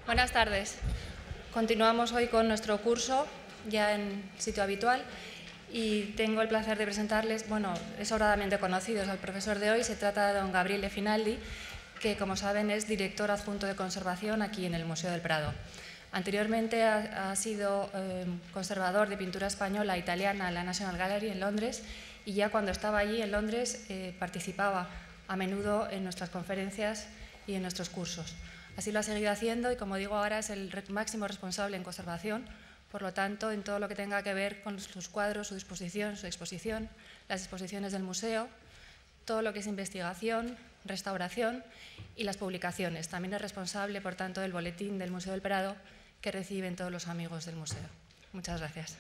Buenas tardes. Continuamos hoy con nuestro curso, ya en sitio habitual, y tengo el placer de presentarles, bueno, es sobradamente conocidos al profesor de hoy. Se trata de don Gabriele Finaldi, que, como saben, es director adjunto de conservación aquí en el Museo del Prado. Anteriormente ha sido conservador de pintura española e italiana en la National Gallery en Londres, y ya cuando estaba allí en Londres participaba a menudo en nuestras conferencias y en nuestros cursos. Así lo ha seguido haciendo y, como digo, ahora es el máximo responsable en conservación. Por lo tanto, en todo lo que tenga que ver con sus cuadros, su disposición, su exposición, las exposiciones del museo, todo lo que es investigación, restauración y las publicaciones. También es responsable, por tanto, del boletín del Museo del Prado que reciben todos los amigos del museo. Muchas gracias.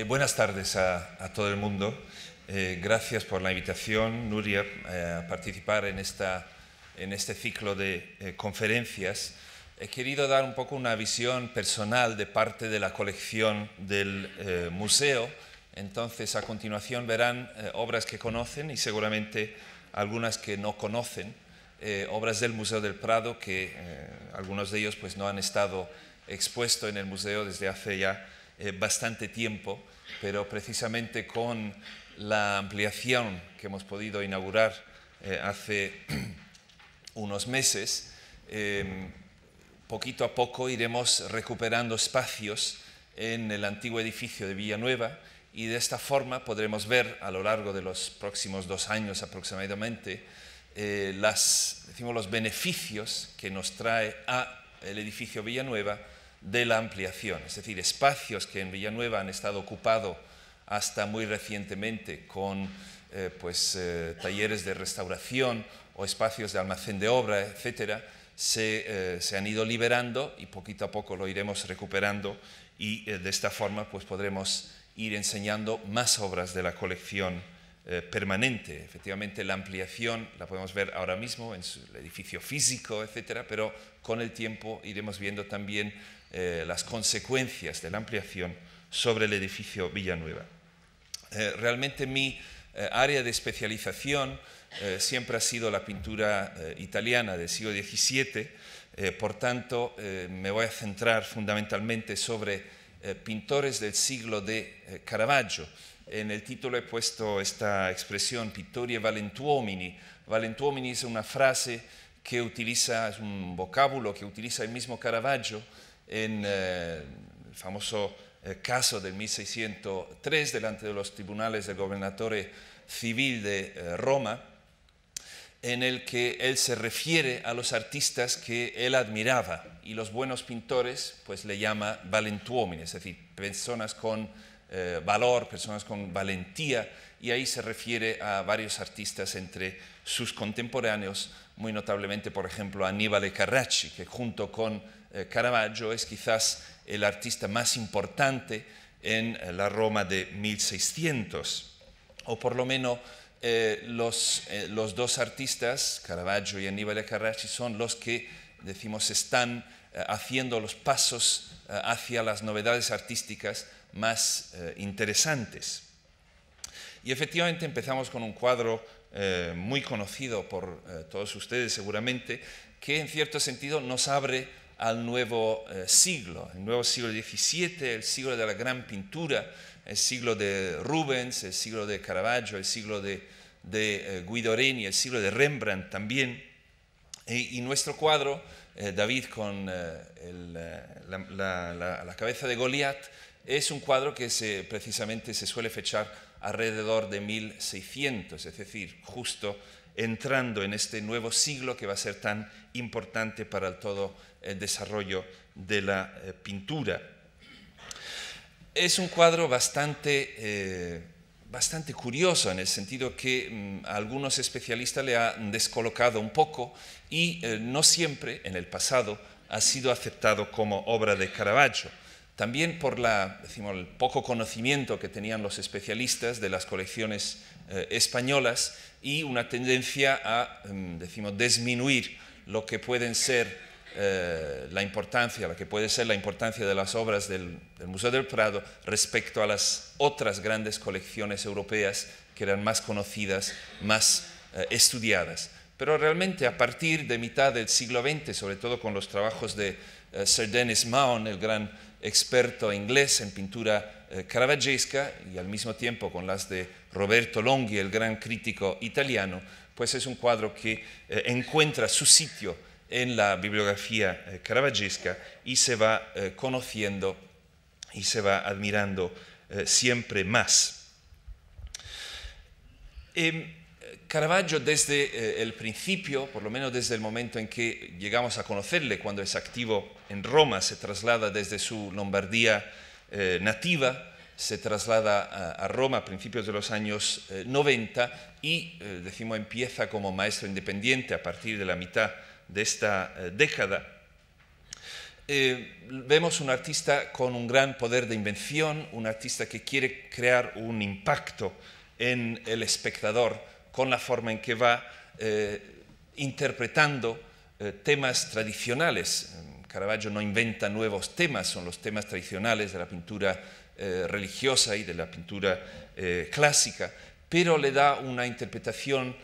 Buenas tardes a todo el mundo. Gracias por la invitación, Nuria, a participar en este ciclo de conferencias. He querido dar un poco una visión personal de parte de la colección del museo. Entonces, a continuación verán obras que conocen y seguramente algunas que no conocen, obras del Museo del Prado que algunos de ellos pues, no han estado expuestos en el museo desde hace ya bastante tiempo, pero precisamente con la ampliación que hemos podido inaugurar hace unos meses, poquito a poco iremos recuperando espacios en el antiguo edificio de Villanueva, y de esta forma podremos ver a lo largo de los próximos 2 años aproximadamente los beneficios que nos trae el edificio Villanueva de la ampliación, es decir, espacios que en Villanueva han estado ocupados hasta muy recientemente con talleres de restauración o espacios de almacén de obra, etcétera, se han ido liberando y poquito a poco lo iremos recuperando, y de esta forma pues podremos ir enseñando más obras de la colección permanente. Efectivamente, la ampliación la podemos ver ahora mismo en el edificio físico, etcétera, pero con el tiempo iremos viendo también las consecuencias de la ampliación sobre el edificio Villanueva. Realmente mi área de especialización siempre ha sido la pintura italiana del siglo XVII, por tanto me voy a centrar fundamentalmente sobre pintores del siglo de Caravaggio. En el título he puesto esta expresión, Pittori e Valentuomini. Valentuomini es una frase que utiliza, es un vocábulo que utiliza el mismo Caravaggio en el famoso caso del 1603 delante de los tribunales del gobernatore civil de Roma, en el que él se refiere a los artistas que él admiraba, y los buenos pintores pues le llama valentuomini, es decir, personas con valor, personas con valentía, y ahí se refiere a varios artistas entre sus contemporáneos, muy notablemente, por ejemplo, a Annibale Carracci, que junto con Caravaggio es quizás el artista más importante en la Roma de 1600, o por lo menos los dos artistas, Caravaggio y Annibale Carracci, son los que, decimos, están haciendo los pasos hacia las novedades artísticas más interesantes. Y efectivamente empezamos con un cuadro muy conocido por todos ustedes seguramente, que en cierto sentido nos abre al nuevo siglo, el nuevo siglo XVII, el siglo de la gran pintura, el siglo de Rubens, el siglo de Caravaggio, el siglo de Guido Reni, el siglo de Rembrandt también. Y nuestro cuadro, David con la cabeza de Goliat, es un cuadro que precisamente se suele fechar alrededor de 1600, es decir, justo entrando en este nuevo siglo que va a ser tan importante para todo el desarrollo de la pintura. Es un cuadro bastante curioso, en el sentido que algunos especialistas le han descolocado un poco, y no siempre en el pasado ha sido aceptado como obra de Caravaggio. También por el poco conocimiento que tenían los especialistas de las colecciones españolas, y una tendencia a disminuir lo que pueden ser la importancia, la que puede ser la importancia de las obras del Museo del Prado respecto a las otras grandes colecciones europeas que eran más conocidas, más estudiadas. Pero realmente a partir de mitad del siglo XX, sobre todo con los trabajos de Sir Denis Mahon, el gran experto inglés en pintura caravaggesca, y al mismo tiempo con las de Roberto Longhi, el gran crítico italiano, pues es un cuadro que encuentra su sitio en la bibliografía caravaggesca y se va conociendo y se va admirando siempre más. Caravaggio desde el principio, por lo menos desde el momento en que llegamos a conocerle, cuando es activo en Roma, se traslada desde su Lombardía nativa, se traslada a Roma a principios de los años 90 y, decimos, empieza como maestro independiente a partir de la mitad de esta década. Vemos un artista con un gran poder de invención, un artista que quiere crear un impacto en el espectador con la forma en que va interpretando temas tradicionales. Caravaggio no inventa nuevos temas, son los temas tradicionales de la pintura religiosa y de la pintura clásica, pero le da una interpretación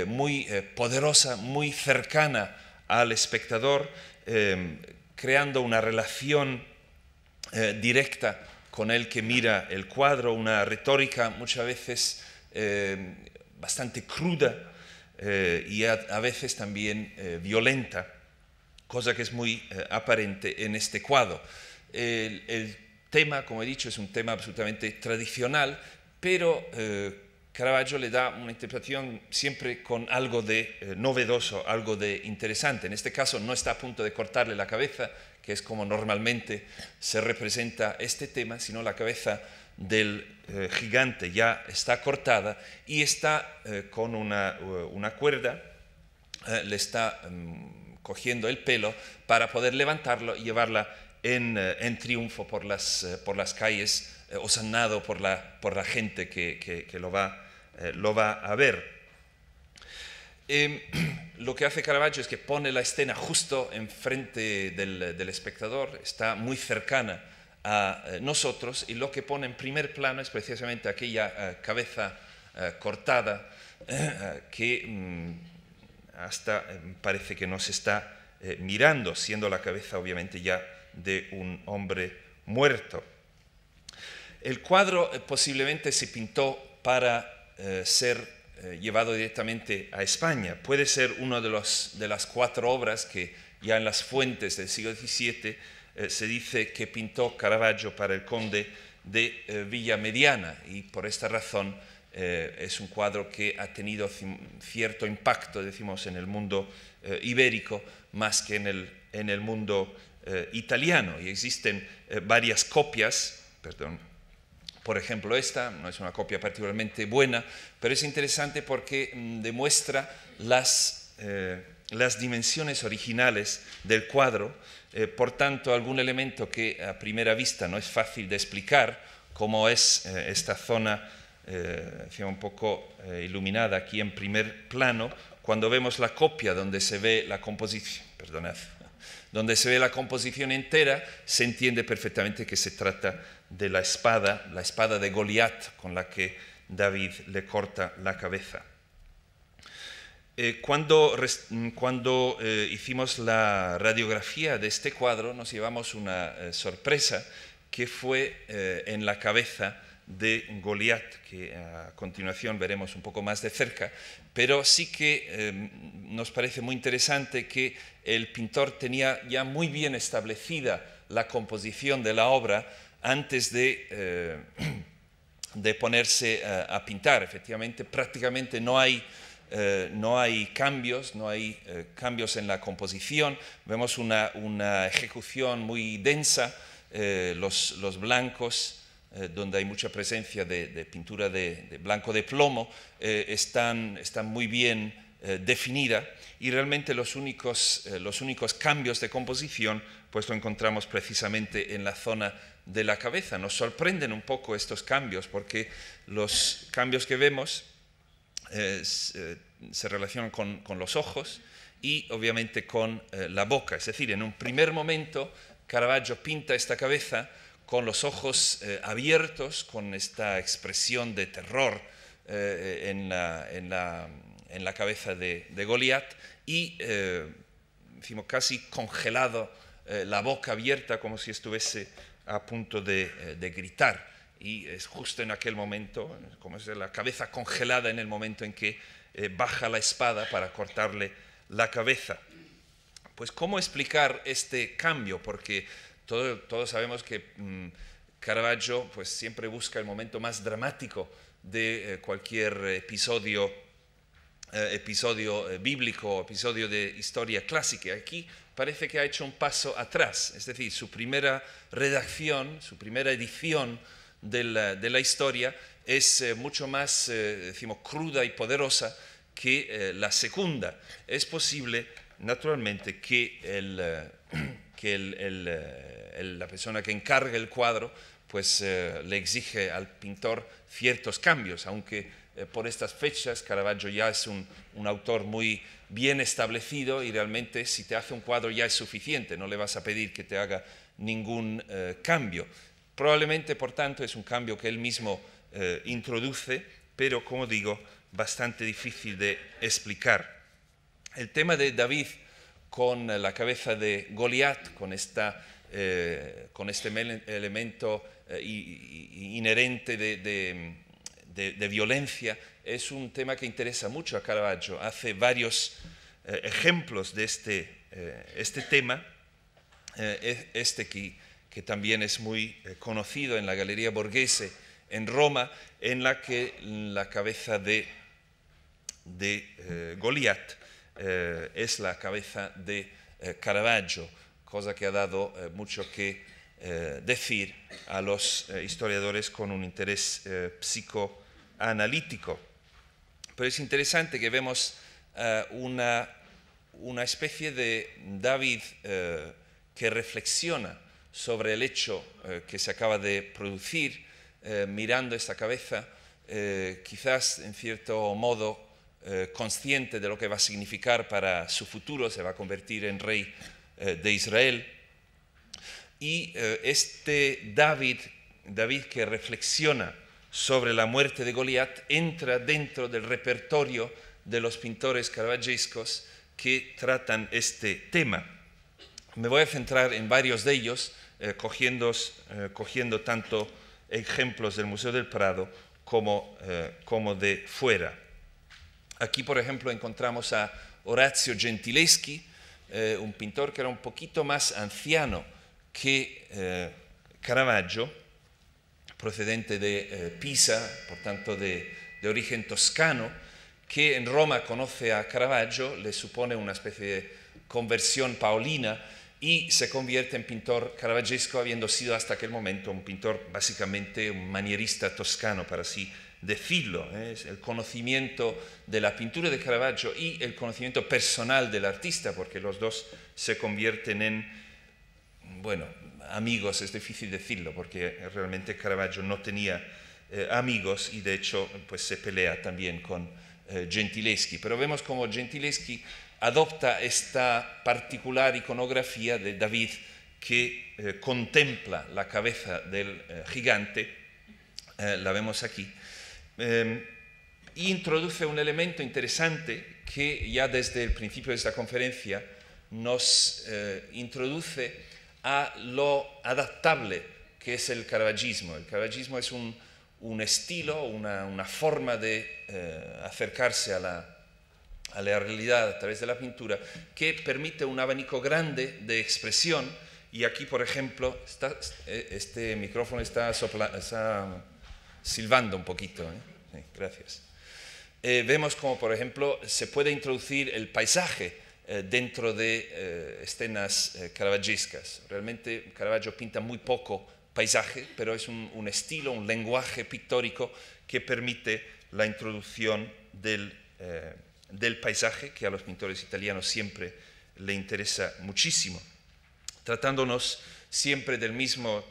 muy poderosa, muy cercana al espectador, creando una relación directa con el que mira el cuadro, una retórica muchas veces bastante cruda y a veces también violenta, cosa que es muy aparente en este cuadro. El tema, como he dicho, es un tema absolutamente tradicional, pero Caravaggio le da una interpretación siempre con algo de novedoso, algo de interesante. En este caso no está a punto de cortarle la cabeza, que es como normalmente se representa este tema, sino la cabeza del gigante ya está cortada y está con una cuerda, le está cogiendo el pelo para poder levantarlo y llevarla en triunfo por las calles, osannado por la gente que lo va a ver. Lo que hace Caravaggio es que pone la escena justo enfrente del espectador, está muy cercana a nosotros, y lo que pone en primer plano es precisamente aquella cabeza cortada que hasta parece que nos está mirando, siendo la cabeza obviamente ya de un hombre muerto. El cuadro posiblemente se pintó para ser llevado directamente a España. Puede ser una de las 4 obras que ya en las fuentes del siglo XVII se dice que pintó Caravaggio para el conde de Villamediana, y por esta razón es un cuadro que ha tenido cierto impacto, decimos, en el mundo ibérico más que en el mundo italiano, y existen varias copias, por ejemplo esta, no es una copia particularmente buena, pero es interesante porque demuestra las dimensiones originales del cuadro, por tanto algún elemento que a primera vista no es fácil de explicar, como es esta zona un poco iluminada aquí en primer plano, cuando vemos la copia donde se ve la composición, donde se ve la composición entera, se entiende perfectamente que se trata de la espada de Goliat con la que David le corta la cabeza. Cuando hicimos la radiografía de este cuadro, nos llevamos una sorpresa, que fue en la cabeza de Goliat, que a continuación veremos un poco más de cerca, pero sí que nos parece muy interesante que el pintor tenía ya muy bien establecida la composición de la obra antes de ponerse a pintar. Efectivamente, prácticamente no hay cambios, en la composición. Vemos una ejecución muy densa, los blancos, donde hay mucha presencia de pintura de blanco de plomo, están muy bien definida, y realmente los únicos cambios de composición pues lo encontramos precisamente en la zona de la cabeza. Nos sorprenden un poco estos cambios, porque los cambios que vemos se relacionan con los ojos, y obviamente con la boca. Es decir, en un primer momento Caravaggio pinta esta cabeza con los ojos abiertos, con esta expresión de terror en la cabeza de Goliat y decimos, casi congelado, la boca abierta como si estuviese a punto de gritar. Y es justo en aquel momento, como es la cabeza congelada en el momento en que baja la espada para cortarle la cabeza. Pues ¿cómo explicar este cambio? Porque todos sabemos que Caravaggio pues, siempre busca el momento más dramático de cualquier episodio bíblico, episodio de historia clásica. Aquí parece que ha hecho un paso atrás, es decir, su primera redacción, su primera edición de la historia es mucho más, decimos, cruda y poderosa que la segunda. Es posible, naturalmente, que la persona que encarga el cuadro pues, le exige al pintor ciertos cambios, aunque por estas fechas Caravaggio ya es un autor muy bien establecido y realmente si te hace un cuadro ya es suficiente, no le vas a pedir que te haga ningún cambio. Probablemente, por tanto, es un cambio que él mismo introduce, pero, como digo, bastante difícil de explicar. El tema de David con la cabeza de Goliat, con este elemento inherente de violencia, es un tema que interesa mucho a Caravaggio. Hace varios ejemplos de este tema, que también es muy conocido en la Galería Borghese en Roma, en la que la cabeza de Goliat es la cabeza de Caravaggio, cosa que ha dado mucho que decir a los historiadores con un interés psicoanalítico. Pero es interesante que vemos una especie de David que reflexiona sobre el hecho que se acaba de producir, mirando esta cabeza, quizás en cierto modo consciente de lo que va a significar para su futuro, se va a convertir en rey de Israel. Y este David que reflexiona sobre la muerte de Goliat entra dentro del repertorio de los pintores caravaggescos que tratan este tema. Me voy a centrar en varios de ellos, cogiendo tanto ejemplos del Museo del Prado como de fuera. Aquí, por ejemplo, encontramos a Orazio Gentileschi, un pintor que era un poquito más anciano que Caravaggio, procedente de Pisa, por tanto de origen toscano, que en Roma conoce a Caravaggio, le supone una especie de conversión paulina y se convierte en pintor caravaggesco, habiendo sido hasta aquel momento un pintor básicamente un manierista toscano, para así decirlo. Es el conocimiento de la pintura de Caravaggio y el conocimiento personal del artista, porque los dos se convierten en, bueno, amigos, es difícil decirlo, porque realmente Caravaggio no tenía amigos y de hecho pues se pelea también con Gentileschi. Pero vemos como Gentileschi adopta esta particular iconografía de David que contempla la cabeza del gigante, la vemos aquí, y introduce un elemento interesante que ya desde el principio de esta conferencia nos introduce a lo adaptable que es el caravaggismo. El caravaggismo es un estilo, una forma de acercarse a la realidad a través de la pintura que permite un abanico grande de expresión. Y aquí, por ejemplo, este micrófono está silbando un poquito. Sí, gracias. Vemos como, por ejemplo, se puede introducir el paisaje dentro de escenas caravaggescas. Realmente Caravaggio pinta muy poco paisaje, pero es un estilo, un lenguaje pictórico que permite la introducción del paisaje, que a los pintores italianos siempre le interesa muchísimo. Tratándonos siempre del mismo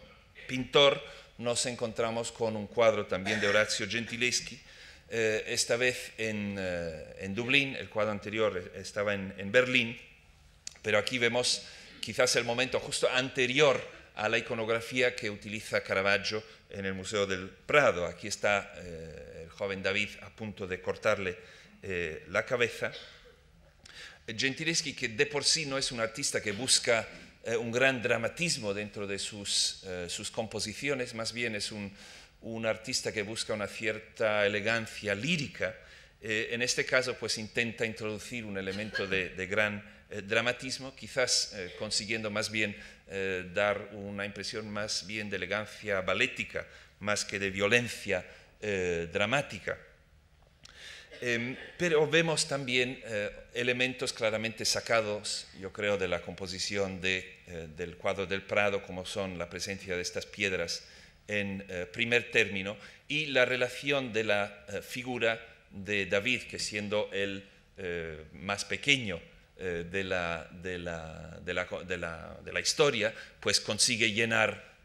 pintor, nos encontramos con un cuadro también de Orazio Gentileschi, esta vez en Dublín. El cuadro anterior estaba en Berlín, pero aquí vemos quizás el momento justo anterior a la iconografía que utiliza Caravaggio en el Museo del Prado. Aquí está el joven David a punto de cortarle la cabeza. Gentileschi, que de por sí no es un artista que busca un gran dramatismo dentro de sus composiciones, más bien es un artista que busca una cierta elegancia lírica. En este caso, pues intenta introducir un elemento de gran dramatismo, quizás consiguiendo más bien dar una impresión más bien de elegancia ballética, más que de violencia dramática. Pero vemos también elementos claramente sacados, yo creo, de la composición del cuadro del Prado, como son la presencia de estas piedras en primer término y la relación de la figura de David, que siendo el más pequeño de la historia, pues consigue llenar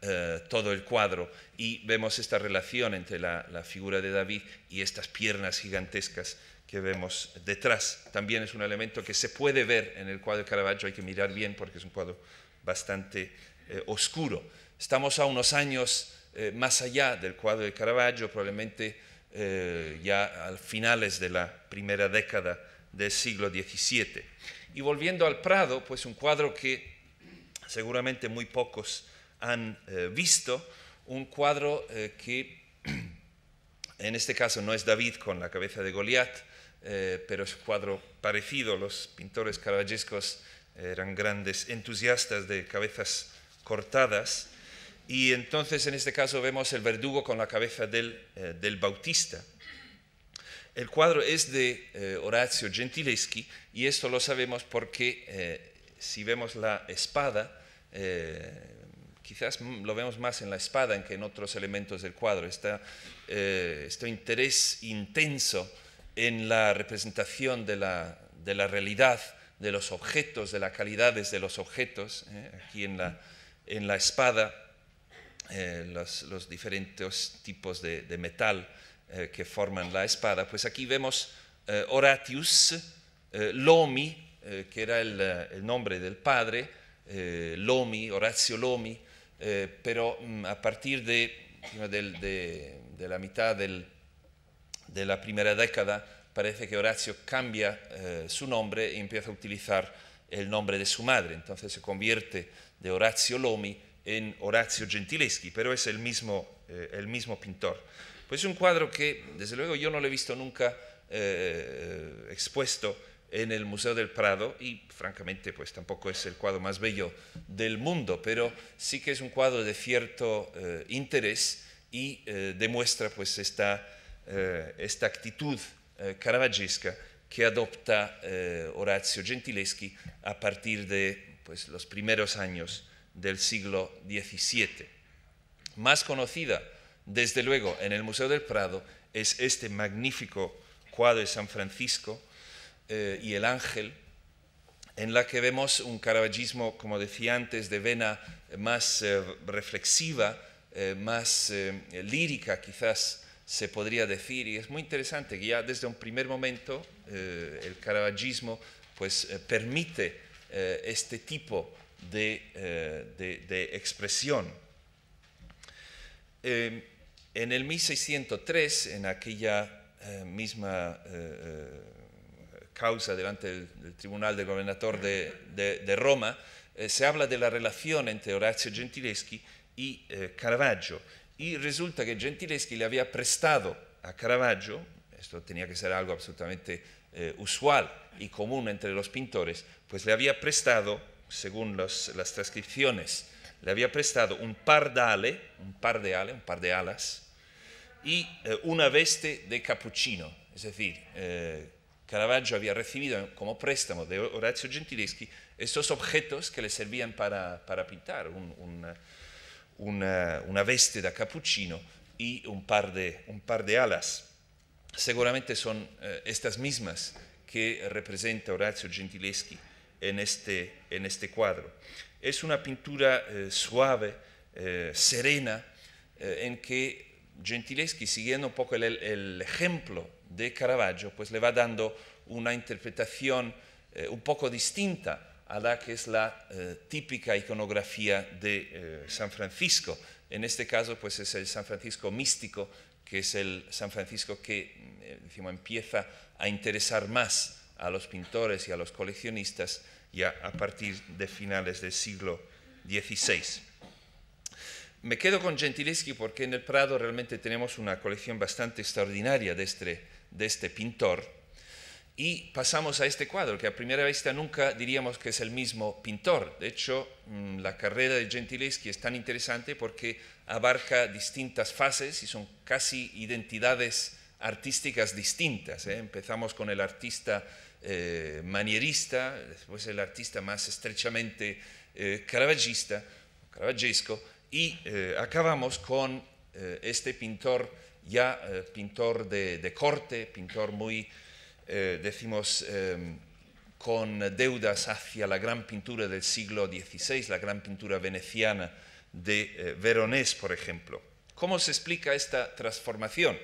todo el cuadro, y vemos esta relación entre la figura de David y estas piernas gigantescas que vemos detrás. También es un elemento que se puede ver en el cuadro de Caravaggio, hay que mirar bien porque es un cuadro bastante oscuro. Estamos a unos años más allá del cuadro de Caravaggio, probablemente ya a finales de la primera década del siglo XVII. Y volviendo al Prado, pues un cuadro que seguramente muy pocos han visto, un cuadro que en este caso no es David con la cabeza de Goliat, pero es un cuadro parecido. Los pintores caravaggescos eran grandes entusiastas de cabezas cortadas, y entonces en este caso vemos el verdugo con la cabeza del Bautista. El cuadro es de Orazio Gentileschi, y esto lo sabemos porque si vemos la espada, quizás lo vemos más en la espada que en otros elementos del cuadro. Este interés intenso en la representación de la realidad, de los objetos, de las calidades de los objetos. Aquí en la espada, los diferentes tipos de metal que forman la espada. Pues aquí vemos Horatius, Lomi, que era el nombre del padre, Lomi, Orazio Lomi, pero a partir de la mitad de la primera década parece que Orazio cambia su nombre y empieza a utilizar el nombre de su madre. Entonces se convierte de Orazio Lomi en Orazio Gentileschi, pero es el mismo pintor. Pues un cuadro que, desde luego, yo no lo he visto nunca expuesto en el Museo del Prado, y francamente pues tampoco es el cuadro más bello del mundo, pero sí que es un cuadro de cierto interés y demuestra pues esta actitud caravaggesca que adopta Orazio Gentileschi a partir de pues, los primeros años del siglo XVII. Más conocida, desde luego, en el Museo del Prado es este magnífico cuadro de San Francisco y el Ángel, en la que vemos un caravaggismo, como decía antes, de vena más reflexiva, más lírica quizás se podría decir, y es muy interesante que ya desde un primer momento el caravaggismo pues, permite este tipo de expresión. En el 1603, en aquella misma causa delante del Tribunal del Gobernador de Roma, se habla de la relación entre Orazio Gentileschi y Caravaggio, y resulta que Gentileschi le había prestado a Caravaggio, esto tenía que ser algo absolutamente usual y común entre los pintores, pues le había prestado, según las transcripciones, le había prestado un par de alas y una veste de capuchino, es decir, Caravaggio había recibido como préstamo de Orazio Gentileschi estos objetos que le servían para pintar, una veste de capuchino y un par de alas. Seguramente son estas mismas que representa Orazio Gentileschi en este cuadro. Es una pintura suave, serena, en que Gentileschi, siguiendo un poco el ejemplo de Caravaggio, pues le va dando una interpretación un poco distinta a la que es la típica iconografía de San Francisco. En este caso, pues es el San Francisco místico, que es el San Francisco que empieza a interesar más a los pintores y a los coleccionistas ya a partir de finales del siglo XVI. Me quedo con Gentileschi porque en el Prado realmente tenemos una colección bastante extraordinaria de este pintor, y pasamos a este cuadro, que a primera vista nunca diríamos que es el mismo pintor. De hecho, la carrera de Gentileschi es tan interesante porque abarca distintas fases y son casi identidades artísticas distintas. Empezamos con el artista manierista, después el artista más estrechamente caravaggesco, y acabamos con este pintor ya pintor de corte, pintor muy, con deudas hacia la gran pintura del siglo XVI, la gran pintura veneciana de Veronés, por ejemplo. ¿Cómo se explica esta transformación?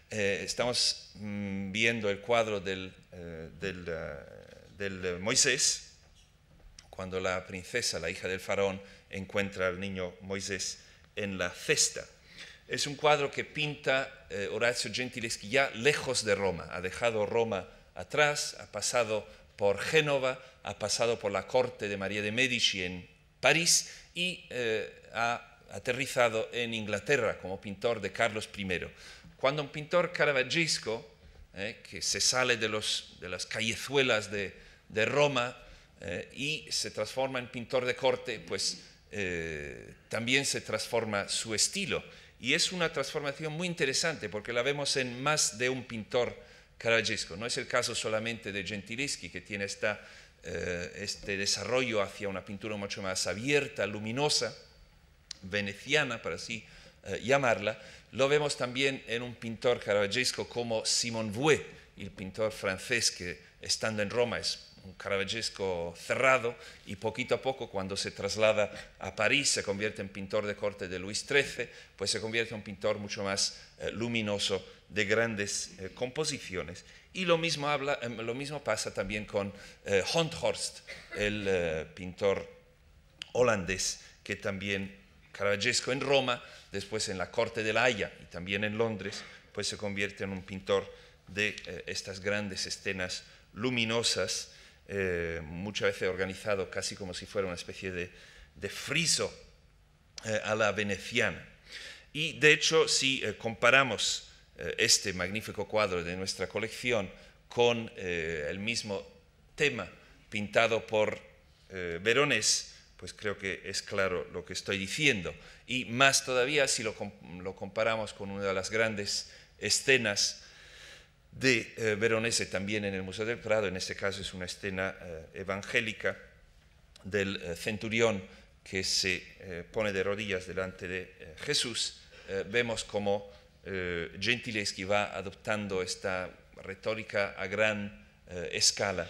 Estamos viendo el cuadro del Moisés, cuando la princesa, la hija del faraón, encuentra al niño Moisés en la cesta. Es un cuadro que pinta Orazio Gentileschi ya lejos de Roma. Ha dejado Roma atrás, ha pasado por Génova, ha pasado por la corte de María de Medici en París y ha aterrizado en Inglaterra como pintor de Carlos I. Cuando un pintor caravaggesco, que se sale de las callezuelas de Roma y se transforma en pintor de corte, pues también se transforma su estilo. Y es una transformación muy interesante porque la vemos en más de un pintor caravaggesco. No es el caso solamente de Gentileschi, que tiene este desarrollo hacia una pintura mucho más abierta, luminosa, veneciana, para así llamarla. Lo vemos también en un pintor caravaggesco como Simon Vouet, el pintor francés que, estando en Roma, es un caravaggesco cerrado, y poquito a poco, cuando se traslada a París, se convierte en pintor de corte de Luis XIII, pues se convierte en un pintor mucho más luminoso, de grandes composiciones. Y lo mismo pasa también con Honthorst, el pintor holandés, que también caravaggesco en Roma, después en la corte de La Haya y también en Londres, pues se convierte en un pintor de estas grandes escenas luminosas, muchas veces organizado casi como si fuera una especie de friso a la veneciana. Y de hecho, si comparamos este magnífico cuadro de nuestra colección con el mismo tema pintado por Veronés, pues creo que es claro lo que estoy diciendo. Y más todavía si lo comparamos con una de las grandes escenas de Veronese también en el Museo del Prado. En este caso es una escena evangélica del centurión que se pone de rodillas delante de Jesús. Vemos cómo Gentileschi va adoptando esta retórica a gran escala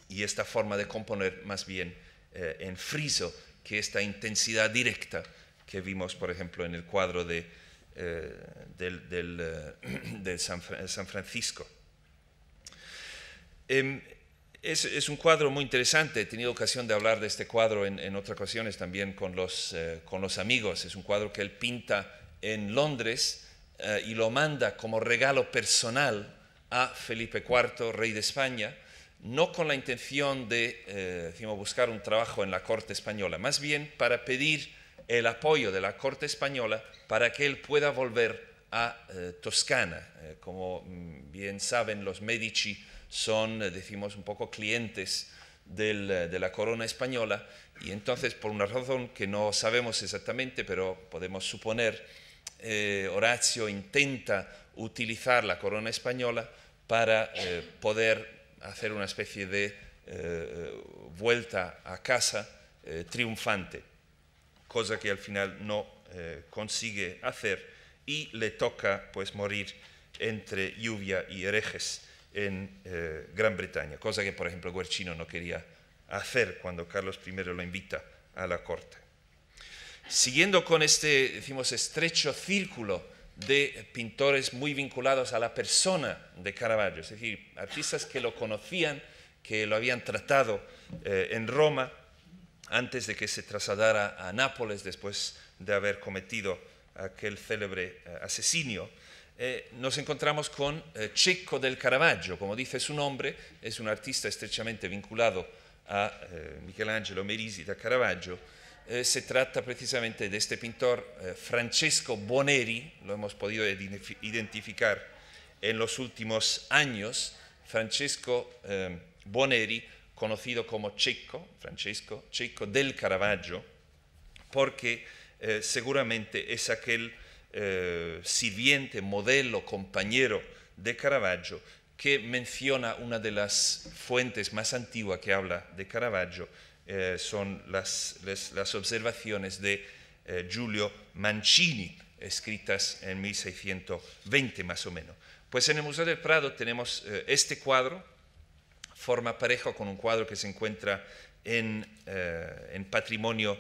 y esta forma de componer más bien en friso que esta intensidad directa que vimos, por ejemplo, en el cuadro del San Francisco. Es un cuadro muy interesante. He tenido ocasión de hablar de este cuadro en otras ocasiones también con los amigos. Es un cuadro que él pinta en Londres y lo manda como regalo personal a Felipe IV, rey de España, no con la intención de buscar un trabajo en la corte española, más bien para pedir el apoyo de la corte española para que él pueda volver a Toscana. Como bien saben, los Medici son, un poco clientes de la corona española, y entonces, por una razón que no sabemos exactamente, pero podemos suponer, Orazio intenta utilizar la corona española para poder hacer una especie de vuelta a casa triunfante, cosa que al final no consigue hacer, y le toca pues morir entre lluvia y herejes en Gran Bretaña, cosa que por ejemplo Guercino no quería hacer cuando Carlos I lo invita a la corte. Siguiendo con este, decimos, estrecho círculo de pintores muy vinculados a la persona de Caravaggio, es decir, artistas que lo conocían, que lo habían tratado en Roma antes de que se trasladara a Nápoles después de haber cometido aquel célebre asesinio. Nos encontramos con Cecco del Caravaggio. Como dice su nombre, es un artista estrechamente vinculado a Michelangelo Merisi da Caravaggio. Se trata precisamente de este pintor Francesco Boneri, lo hemos podido identificar en los últimos años. Francesco Boneri, conocido como Cecco, Francesco Cecco del Caravaggio, porque seguramente es aquel sirviente, modelo, compañero de Caravaggio que menciona una de las fuentes más antiguas que habla de Caravaggio, son las observaciones de Giulio Mancini, escritas en 1620 más o menos. Pues en el Museo del Prado tenemos este cuadro, forma pareja con un cuadro que se encuentra en patrimonio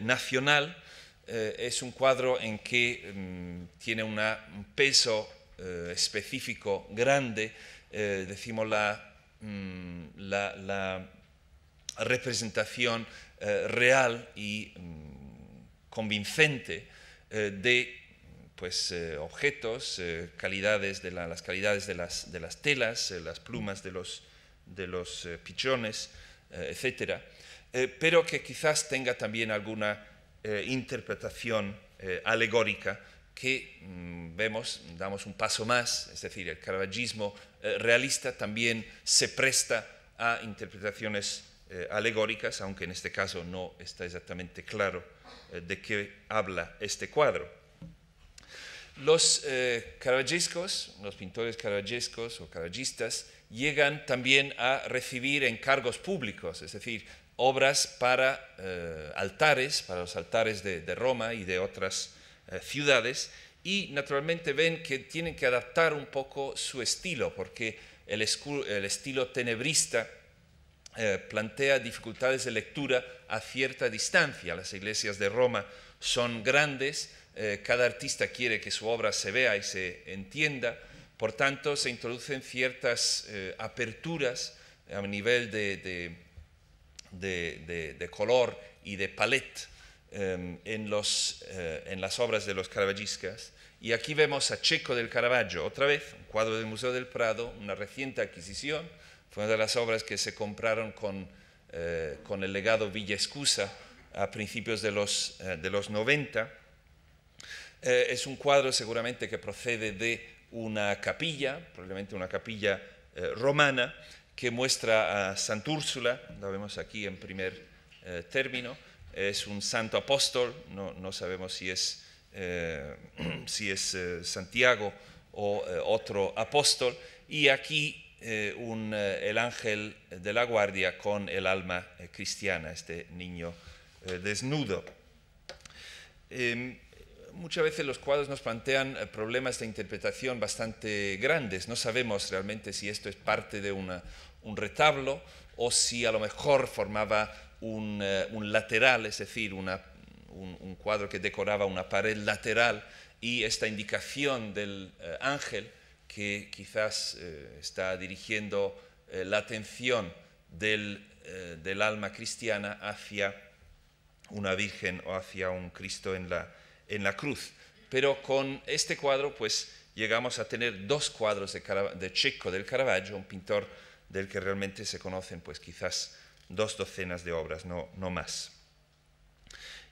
nacional. Es un cuadro en que tiene un peso específico grande, decimos la representación real y convincente de objetos, las calidades de las telas, las plumas de los pichones, etc., pero que quizás tenga también alguna interpretación alegórica que damos un paso más, es decir, el caravaggismo realista también se presta a interpretaciones alegóricas, aunque en este caso no está exactamente claro de qué habla este cuadro. Los caravaggescos, los pintores caravaggescos o caravaggistas, llegan también a recibir encargos públicos, es decir, obras para altares, para los altares de Roma y de otras ciudades, y naturalmente ven que tienen que adaptar un poco su estilo, porque el estilo tenebrista plantea dificultades de lectura a cierta distancia. Las iglesias de Roma son grandes, cada artista quiere que su obra se vea y se entienda, por tanto se introducen ciertas aperturas a nivel de color y de palette en las obras de los caravaggistas. Y aquí vemos a Cecco del Caravaggio, otra vez, un cuadro del Museo del Prado, una reciente adquisición. Fue una de las obras que se compraron con el legado Villa Escusa a principios de los 90. Es un cuadro seguramente que procede de una capilla, probablemente una capilla romana, que muestra a Sant'Úrsula, la vemos aquí en primer término. Es un santo apóstol, no sabemos si es Santiago o otro apóstol, y aquí el ángel de la guardia con el alma cristiana, este niño desnudo. Muchas veces los cuadros nos plantean problemas de interpretación bastante grandes. No sabemos realmente si esto es parte de un retablo o si a lo mejor formaba un lateral, es decir, un cuadro que decoraba una pared lateral, y esta indicación del ángel que quizás está dirigiendo la atención del alma cristiana hacia una virgen o hacia un Cristo en la cruz. Pero con este cuadro pues llegamos a tener dos cuadros de Cecco del Caravaggio, un pintor del que realmente se conocen pues quizás 2 docenas de obras, no más.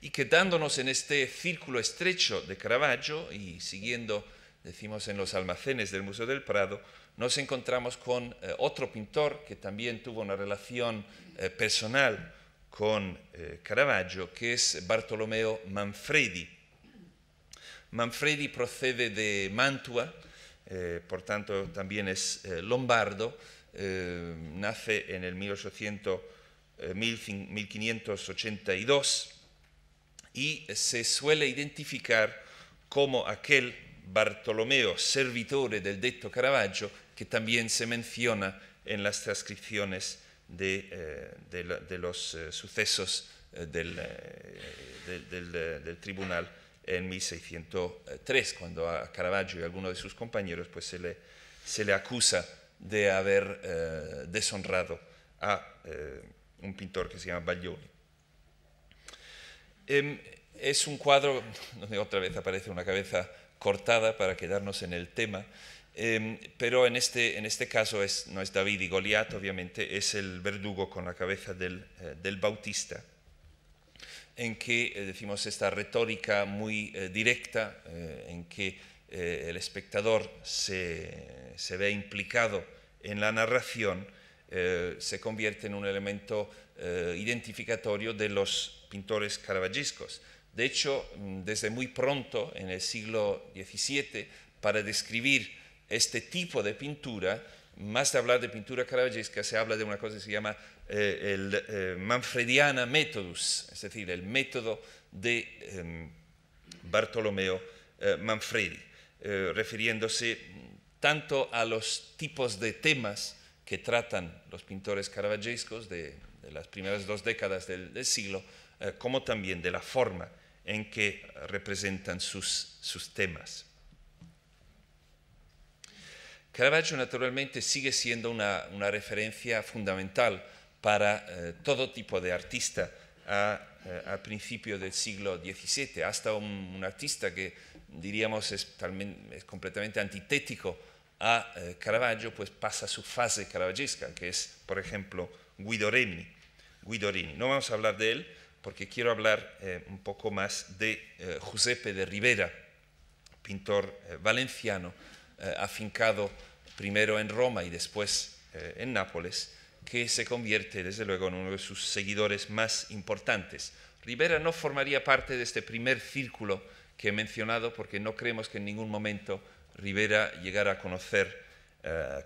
Y quedándonos en este círculo estrecho de Caravaggio y siguiendo, decimos, en los almacenes del Museo del Prado, nos encontramos con otro pintor que también tuvo una relación personal con Caravaggio, que es Bartolomeo Manfredi. Manfredi procede de Mantua, por tanto también es lombardo, nace en el 1582 y se suele identificar como aquel Bartolomeo servitore del detto Caravaggio que también se menciona en las transcripciones de los sucesos del tribunal en 1603, cuando a Caravaggio y a alguno de sus compañeros pues se le acusa de haber deshonrado a un pintor que se llama Baglioni. Es un cuadro donde otra vez aparece una cabeza cortada para quedarnos en el tema, pero en este caso no es David y Goliat, obviamente, es el verdugo con la cabeza del Bautista, en que decimos esta retórica muy directa, en que el espectador se ve implicado en la narración, se convierte en un elemento identificatorio de los pintores caravaggescos. De hecho, desde muy pronto, en el siglo XVII, para describir este tipo de pintura, más de hablar de pintura caravaggesca, se habla de una cosa que se llama el Manfrediana Methodus, es decir, el método de Bartolomeo Manfredi, refiriéndose tanto a los tipos de temas que tratan los pintores caravaggescos de las primeras 2 décadas del siglo, como también de la forma en que representan sus temas. Caravaggio naturalmente sigue siendo una referencia fundamental para todo tipo de artista al principio del siglo XVII, hasta un artista que diríamos es completamente antitético a Caravaggio, pues pasa su fase caravaggesca, que es, por ejemplo, Guidorini. No vamos a hablar de él porque quiero hablar un poco más de Giuseppe de Ribera, pintor valenciano, afincado primero en Roma y después en Nápoles, que se convierte desde luego en uno de sus seguidores más importantes. Ribera no formaría parte de este primer círculo que he mencionado porque no creemos que en ningún momento Ribera llegara a conocer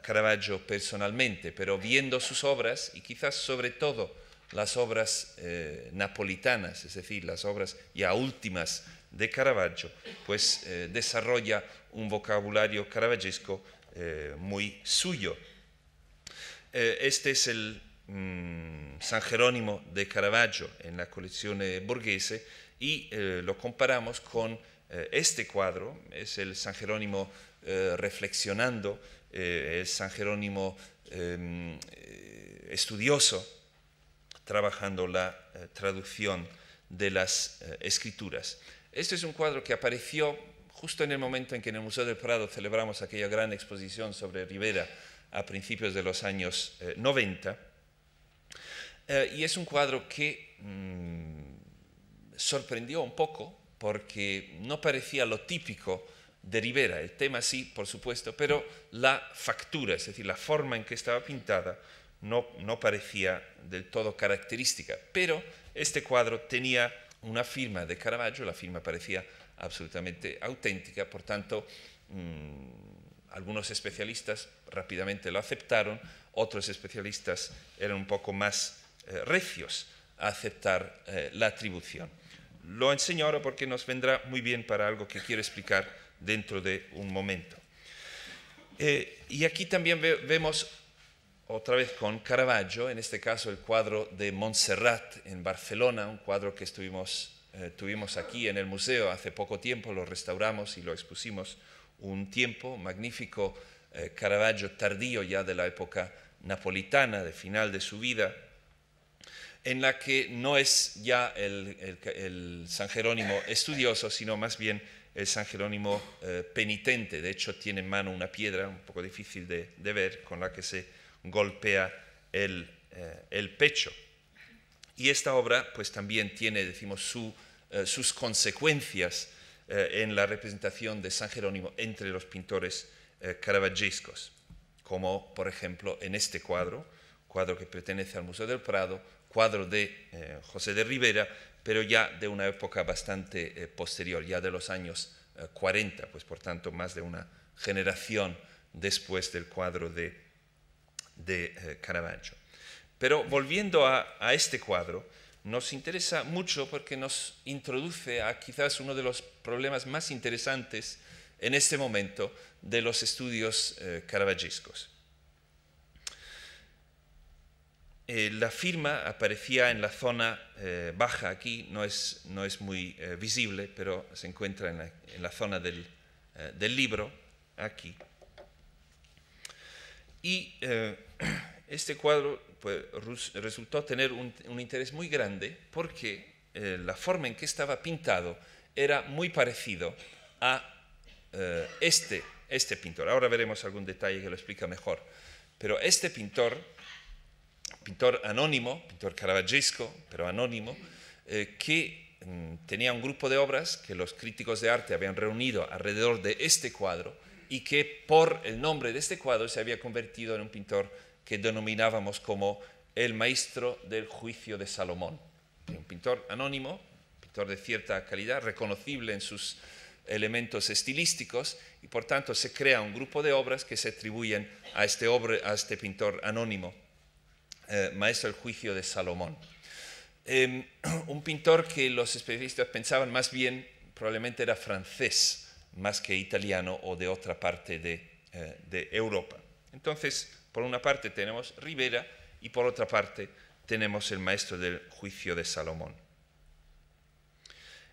Caravaggio personalmente, pero viendo sus obras y quizás sobre todo las obras napolitanas, es decir, las obras ya últimas de Caravaggio, pues desarrolla un vocabulario caravaggesco muy suyo. Este es el San Jerónimo de Caravaggio en la colección Borghese y lo comparamos con este cuadro, es el San Jerónimo reflexionando, el San Jerónimo estudioso, trabajando la traducción de las escrituras. Este es un cuadro que apareció justo en el momento en que en el Museo del Prado celebramos aquella gran exposición sobre Ribera a principios de los años 90, y es un cuadro que sorprendió un poco porque no parecía lo típico de Ribera, el tema sí, por supuesto, pero la factura, es decir, la forma en que estaba pintada, no parecía del todo característica, pero este cuadro tenía una firma de Caravaggio, la firma parecía absolutamente auténtica, por tanto, algunos especialistas rápidamente lo aceptaron, otros especialistas eran un poco más recios a aceptar la atribución. Lo enseño ahora porque nos vendrá muy bien para algo que quiero explicar dentro de un momento. Y aquí también vemos otra vez con Caravaggio, en este caso el cuadro de Montserrat en Barcelona, un cuadro que tuvimos aquí en el museo hace poco tiempo, lo restauramos y lo expusimos un tiempo, magnífico Caravaggio tardío ya de la época napolitana, de final de su vida, en la que no es ya el San Jerónimo estudioso, sino más bien el San Jerónimo penitente. De hecho, tiene en mano una piedra un poco difícil de ver, con la que se golpea el pecho. Y esta obra pues también tiene, decimos, sus consecuencias en la representación de San Jerónimo entre los pintores caravaggescos, como por ejemplo en este cuadro que pertenece al Museo del Prado, cuadro de José de Ribera, pero ya de una época bastante posterior, ya de los años 40, pues por tanto más de una generación después del cuadro de Caravaggio. Pero volviendo a este cuadro, nos interesa mucho porque nos introduce a quizás uno de los problemas más interesantes en este momento de los estudios caravaggescos. La firma aparecía en la zona baja aquí, no es muy visible, pero se encuentra en la zona del libro, aquí. Y este cuadro pues, resultó tener un interés muy grande porque la forma en que estaba pintado era muy parecido a este pintor. Ahora veremos algún detalle que lo explica mejor. Pero este pintor anónimo, pintor caravaggesco, pero anónimo, que tenía un grupo de obras que los críticos de arte habían reunido alrededor de este cuadro y que por el nombre de este cuadro se había convertido en un pintor que denominábamos como el maestro del juicio de Salomón. Un pintor anónimo, pintor de cierta calidad, reconocible en sus elementos estilísticos, y por tanto se crea un grupo de obras que se atribuyen a este pintor anónimo, maestro del juicio de Salomón. Un pintor que los especialistas pensaban más bien probablemente era francés, más que italiano o de otra parte de Europa. Entonces, por una parte tenemos Ribera y por otra parte tenemos el maestro del juicio de Salomón.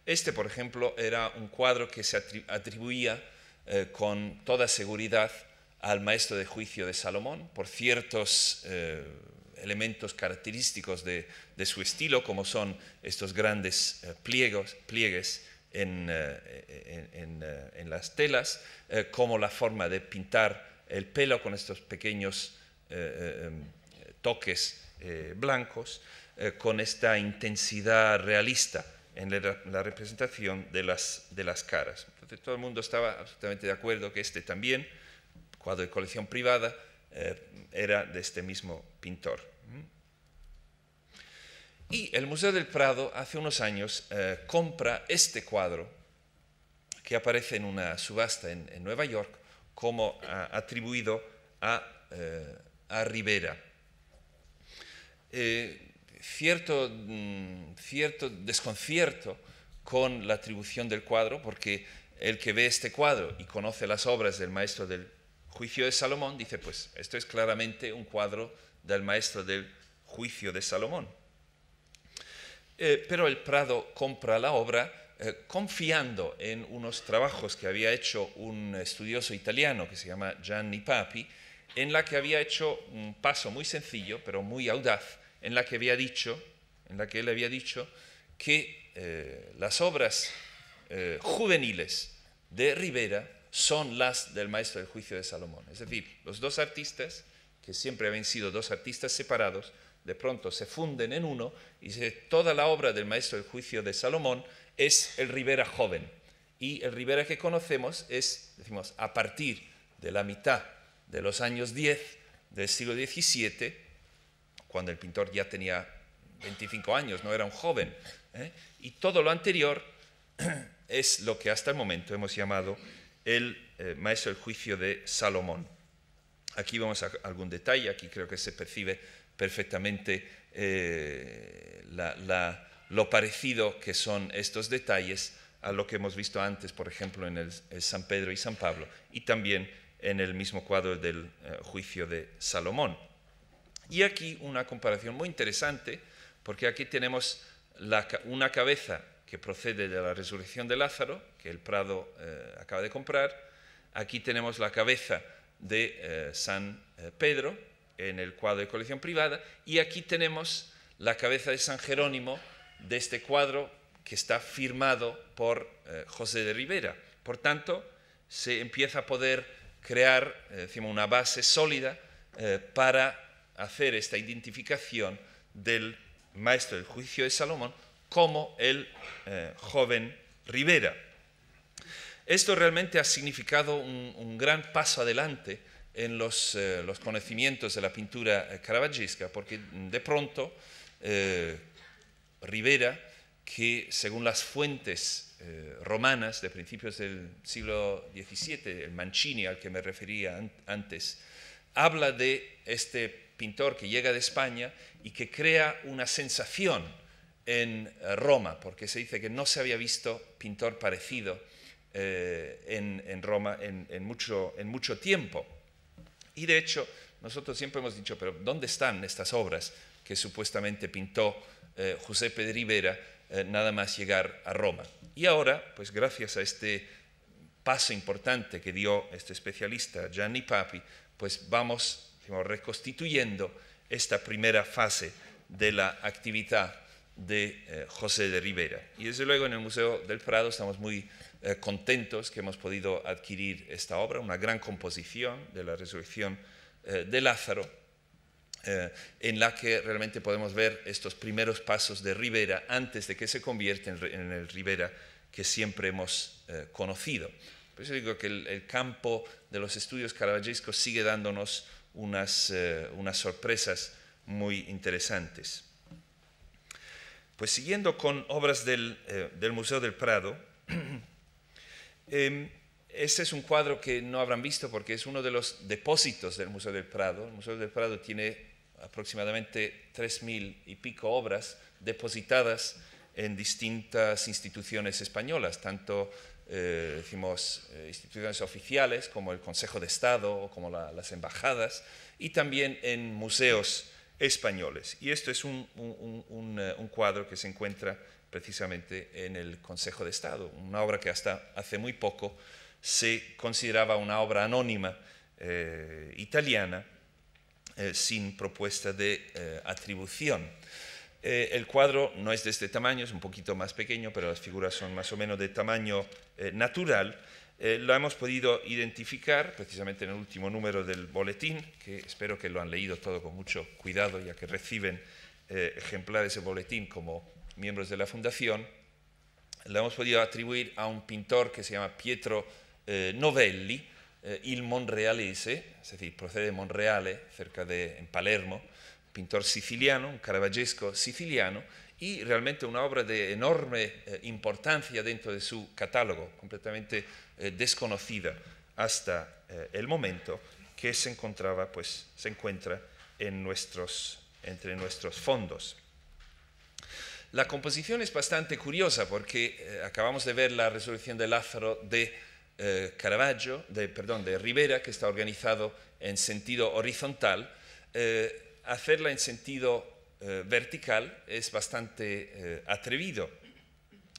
Este, por ejemplo, era un cuadro que se atribuía con toda seguridad al maestro del juicio de Salomón por ciertos elementos característicos de su estilo, como son estos grandes pliegues en las telas, como la forma de pintar el pelo con estos pequeños toques blancos, con esta intensidad realista en la representación de las caras. Entonces todo el mundo estaba absolutamente de acuerdo que este también, cuadro de colección privada, era de este mismo pintor. Y el Museo del Prado hace unos años compra este cuadro que aparece en una subasta en Nueva York como atribuido a Ribera. Cierto desconcierto con la atribución del cuadro, porque el que ve este cuadro y conoce las obras del maestro del juicio de Salomón dice, pues esto es claramente un cuadro del maestro del juicio de Salomón. Pero el Prado compra la obra confiando en unos trabajos que había hecho un estudioso italiano que se llama Gianni Papi, en la que había hecho un paso muy sencillo, pero muy audaz, en la que él había dicho que las obras juveniles de Ribera son las del maestro del juicio de Salomón. Es decir, los dos artistas, que siempre habían sido dos artistas separados, de pronto se funden en uno y toda la obra del maestro del juicio de Salomón es el Ribera joven. Y el Ribera que conocemos es, decimos, a partir de la mitad de los años 10 del siglo XVII, cuando el pintor ya tenía 25 años, no era un joven. Y todo lo anterior es lo que hasta el momento hemos llamado el maestro del juicio de Salomón. Aquí vamos a algún detalle, aquí creo que se percibe perfectamente lo parecido que son estos detalles a lo que hemos visto antes, por ejemplo, en el San Pedro y San Pablo, y también en el mismo cuadro del juicio de Salomón. Y aquí una comparación muy interesante, porque aquí tenemos una cabeza que procede de la resurrección de Lázaro, que el Prado acaba de comprar. Aquí tenemos la cabeza de San Pedro, en el cuadro de colección privada, y aquí tenemos la cabeza de San Jerónimo de este cuadro que está firmado por José de Ribera. Por tanto, se empieza a poder crear una base sólida para hacer esta identificación del maestro del juicio de Salomón como el joven Ribera. Esto realmente ha significado un gran paso adelante en los conocimientos de la pintura caravaggesca, porque de pronto Ribera, que según las fuentes romanas de principios del siglo XVII, el Mancini al que me refería antes, habla de este pintor que llega de España y que crea una sensación en Roma, porque se dice que no se había visto pintor parecido en Roma en mucho tiempo. Y de hecho, nosotros siempre hemos dicho, pero ¿dónde están estas obras que supuestamente pintó Giuseppe de Ribera nada más llegar a Roma? Y ahora, pues gracias a este paso importante que dio este especialista Gianni Papi, pues vamos reconstituyendo esta primera fase de la actividad de José de Ribera. Y desde luego en el Museo del Prado estamos muy contentos que hemos podido adquirir esta obra, una gran composición de la resurrección de Lázaro, en la que realmente podemos ver estos primeros pasos de Ribera antes de que se convierta en el Ribera que siempre hemos conocido. Por eso digo que el campo de los estudios caravaggescos sigue dándonos unas sorpresas muy interesantes. Pues siguiendo con obras del Museo del Prado, este es un cuadro que no habrán visto porque es uno de los depósitos del Museo del Prado. El Museo del Prado tiene aproximadamente 3.000 y pico obras depositadas en distintas instituciones españolas, tanto instituciones oficiales como el Consejo de Estado o como las embajadas, y también en museos españoles. Y esto es un cuadro que se encuentra precisamente en el Consejo de Estado, una obra que hasta hace muy poco se consideraba una obra anónima italiana sin propuesta de atribución. El cuadro no es de este tamaño, es un poquito más pequeño, pero las figuras son más o menos de tamaño natural. Lo hemos podido identificar precisamente en el último número del boletín, que espero que lo han leído todo con mucho cuidado, ya que reciben ejemplares de boletín como miembros de la Fundación. Lo hemos podido atribuir a un pintor que se llama Pietro Novelli, il Monrealese, es decir, procede de Monreale, en Palermo, pintor siciliano, un caravaggesco siciliano, y realmente una obra de enorme importancia dentro de su catálogo, completamente desconocida hasta el momento, que se encuentra entre nuestros fondos. La composición es bastante curiosa porque acabamos de ver la resurrección de Lázaro de de Ribera, que está organizado en sentido horizontal. Hacerla en sentido vertical es bastante atrevido.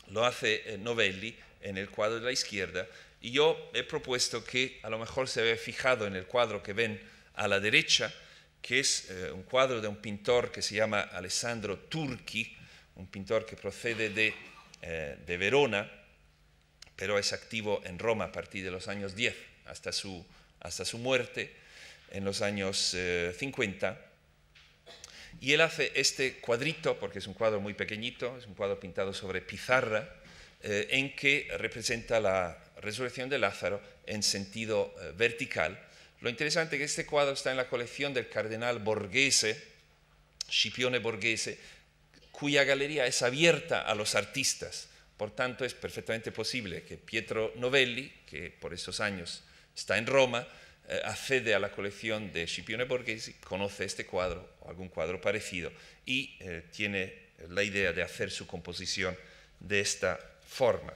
Lo hace Novelli en el cuadro de la izquierda, y yo he propuesto que a lo mejor se ve fijado en el cuadro que ven a la derecha, que es un cuadro de un pintor que se llama Alessandro Turchi, un pintor que procede de Verona, pero es activo en Roma a partir de los años 10 hasta su muerte en los años 50. Y él hace este cuadrito, porque es un cuadro muy pequeñito, es un cuadro pintado sobre pizarra, en que representa la resurrección de Lázaro en sentido vertical. Lo interesante es que este cuadro está en la colección del cardenal Borghese, Scipione Borghese, cuya galería es abierta a los artistas. Por tanto, es perfectamente posible que Pietro Novelli, que por estos años está en Roma, accede a la colección de Scipione Borghese, conoce este cuadro o algún cuadro parecido y tiene la idea de hacer su composición de esta forma.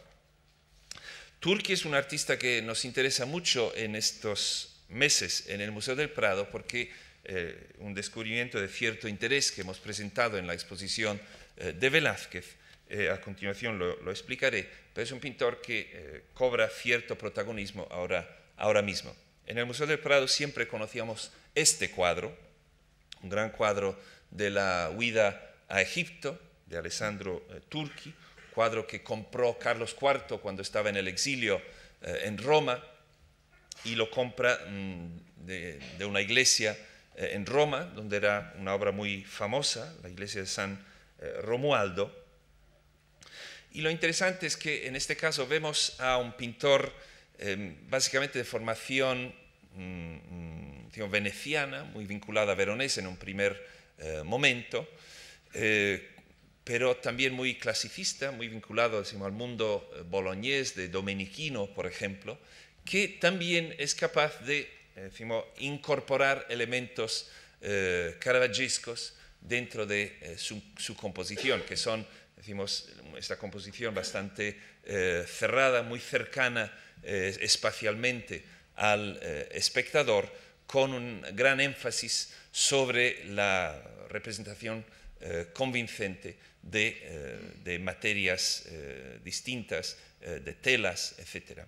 Turchi es un artista que nos interesa mucho en estos meses en el Museo del Prado porque un descubrimiento de cierto interés que hemos presentado en la exposición de Velázquez, a continuación lo explicaré, pero es un pintor que cobra cierto protagonismo ahora mismo. En el Museo del Prado siempre conocíamos este cuadro, un gran cuadro de la huida a Egipto, de Alessandro Turchi, cuadro que compró Carlos IV cuando estaba en el exilio en Roma, y lo compra de una iglesia en Roma, donde era una obra muy famosa, la iglesia de San Romualdo. Y lo interesante es que en este caso vemos a un pintor básicamente de formación veneciana, muy vinculada a Veronese en un primer momento, pero también muy clasicista, muy vinculado al mundo boloñés de Domenichino, por ejemplo, que también es capaz de incorporar elementos caravaggescos dentro de su composición, que son esta composición bastante cerrada, muy cercana espacialmente al espectador, con un gran énfasis sobre la representación convincente de materias distintas, de telas, etc.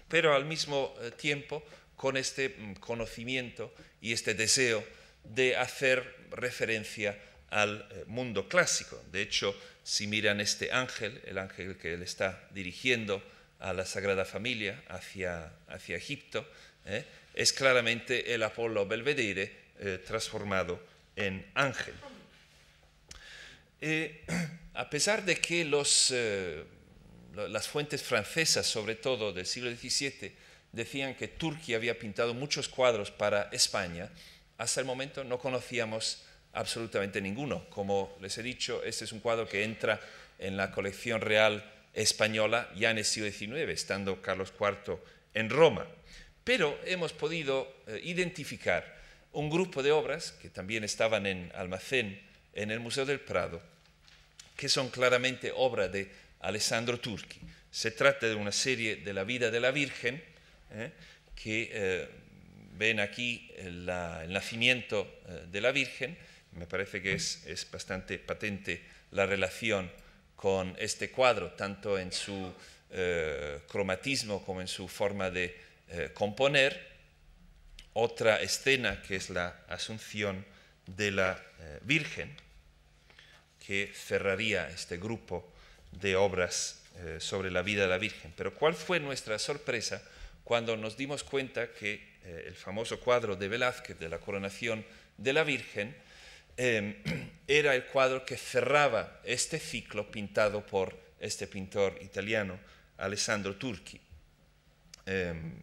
Pero al mismo tiempo con este conocimiento y este deseo de hacer referencia al mundo clásico. De hecho, si miran este ángel, el ángel que él está dirigiendo a la Sagrada Familia hacia Egipto, es claramente el Apolo Belvedere transformado en ángel. A pesar de que las fuentes francesas, sobre todo del siglo XVII, decían que Turki había pintado muchos cuadros para España, hasta el momento no conocíamos absolutamente ninguno. Como les he dicho, este es un cuadro que entra en la colección real española ya en el siglo XIX, estando Carlos IV en Roma. Pero hemos podido identificar un grupo de obras que también estaban en almacén en el Museo del Prado, que son claramente obra de Alessandro Turchi. Se trata de una serie de la vida de la Virgen, que ven aquí el nacimiento de la Virgen. Me parece que es bastante patente la relación con este cuadro, tanto en su cromatismo como en su forma de componer. Otra escena que es la Asunción de la Virgen, que cerraría este grupo de obras sobre la vida de la Virgen. Pero ¿cuál fue nuestra sorpresa cuando nos dimos cuenta que el famoso cuadro de Velázquez de la coronación de la Virgen era el cuadro que cerraba este ciclo pintado por este pintor italiano, Alessandro Turchi?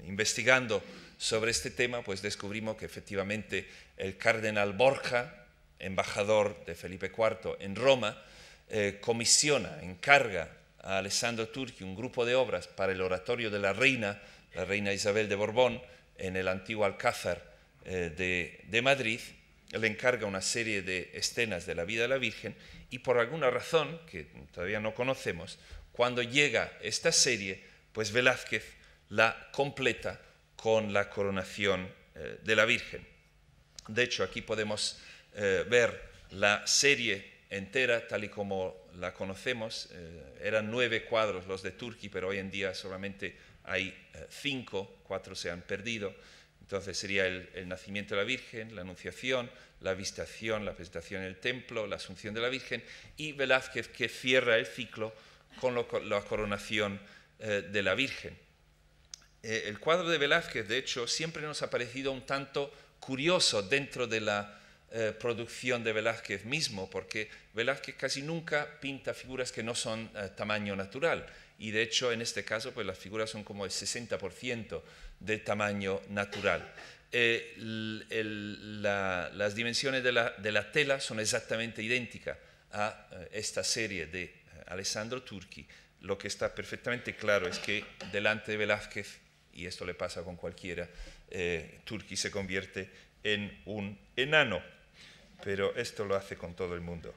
Investigando sobre este tema, pues descubrimos que efectivamente el cardenal Borja, embajador de Felipe IV en Roma, encarga a Alessandro Turchi un grupo de obras para el oratorio de la reina Isabel de Borbón, en el antiguo Alcázar de Madrid. Le encarga una serie de escenas de la vida de la Virgen y por alguna razón, que todavía no conocemos, cuando llega esta serie, pues Velázquez la completa con la coronación de la Virgen. De hecho, aquí podemos ver la serie entera tal y como la conocemos. Eran 9 cuadros los de Turchi, pero hoy en día solamente hay 5, 4 se han perdido. Entonces sería el nacimiento de la Virgen, la Anunciación, la Visitación, la presentación en el templo, la Asunción de la Virgen y Velázquez, que cierra el ciclo con la coronación de la Virgen. El cuadro de Velázquez, de hecho, siempre nos ha parecido un tanto curioso dentro de la producción de Velázquez mismo, porque Velázquez casi nunca pinta figuras que no son tamaño natural, y de hecho en este caso pues las figuras son como el 60% de tamaño natural. Las dimensiones de la tela son exactamente idénticas a esta serie de Alessandro Turchi. Lo que está perfectamente claro es que delante de Velázquez, y esto le pasa con cualquiera, Turchi se convierte en un enano, pero esto lo hace con todo el mundo.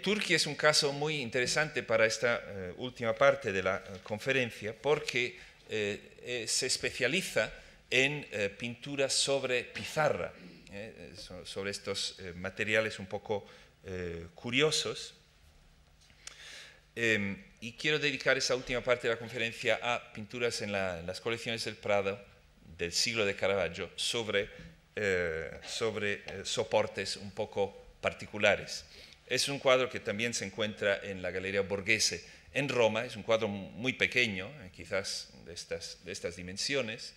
Turchi es un caso muy interesante para esta última parte de la conferencia, porque se especializa en pinturas sobre pizarra, sobre estos materiales un poco curiosos. Y quiero dedicar esa última parte de la conferencia a pinturas en las colecciones del Prado del siglo de Caravaggio sobre soportes un poco particulares. Es un cuadro que también se encuentra en la Galería Borghese en Roma. Es un cuadro muy pequeño, quizás de estas dimensiones,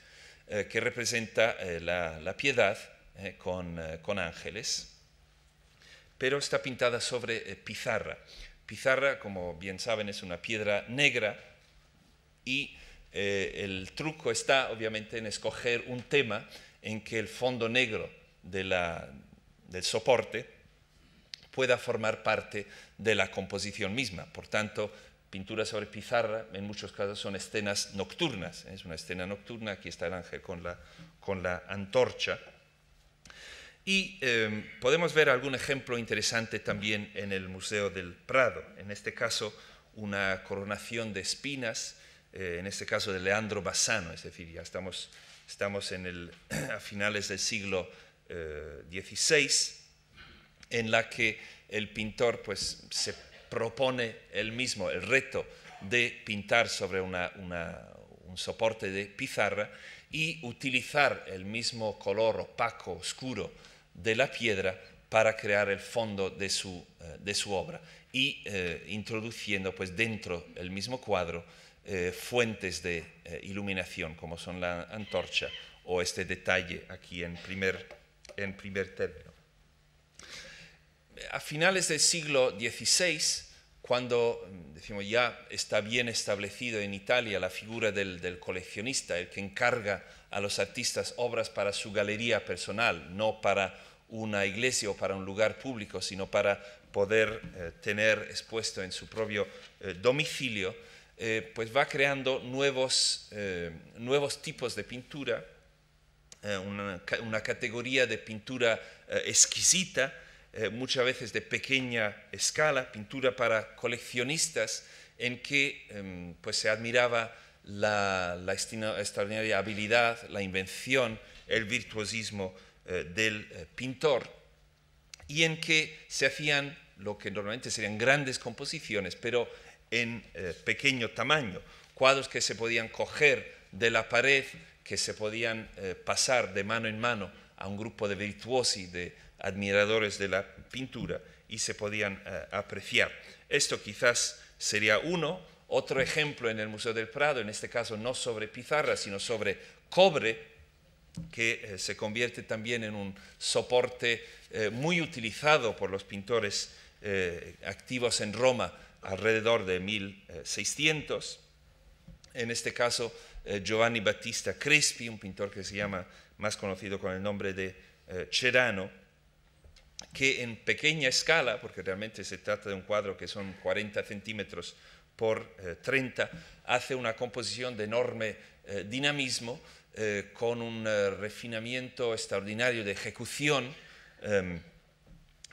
que representa la piedad con ángeles, pero está pintada sobre pizarra. Pizarra, como bien saben, es una piedra negra y el truco está obviamente en escoger un tema en que el fondo negro del soporte pueda formar parte de la composición misma. Por tanto, pinturas sobre pizarra en muchos casos son escenas nocturnas. Es una escena nocturna, aquí está el ángel con la antorcha. Y podemos ver algún ejemplo interesante también en el Museo del Prado. En este caso, una coronación de espinas, en este caso de Leandro Bassano, es decir, ya estamos estamos a finales del siglo XVI, en la que el pintor pues, se propone él mismo el reto de pintar sobre un soporte de pizarra y utilizar el mismo color opaco, oscuro de la piedra para crear el fondo de su obra y introduciendo pues, dentro del mismo cuadro fuentes de iluminación como son la antorcha o este detalle aquí en primer término. A finales del siglo XVI, cuando decimos, ya está bien establecido en Italia la figura del coleccionista, el que encarga a los artistas obras para su galería personal, no para una iglesia o para un lugar público, sino para poder tener expuesto en su propio domicilio, pues va creando nuevos tipos de pintura, una categoría de pintura exquisita, muchas veces de pequeña escala, pintura para coleccionistas, en que pues se admiraba la extraordinaria habilidad, la invención, el virtuosismo del pintor, y en que se hacían lo que normalmente serían grandes composiciones, pero en pequeño tamaño, cuadros que se podían coger de la pared, que se podían pasar de mano en mano a un grupo de virtuosi, de admiradores de la pintura, y se podían apreciar. Esto quizás sería otro ejemplo en el Museo del Prado, en este caso no sobre pizarra, sino sobre cobre, que se convierte también en un soporte muy utilizado por los pintores activos en Roma alrededor de 1600. En este caso, Giovanni Battista Crespi, un pintor que se llama más conocido con el nombre de Cerano, que en pequeña escala, porque realmente se trata de un cuadro que son 40 centímetros por 30, hace una composición de enorme dinamismo, con un refinamiento extraordinario de ejecución,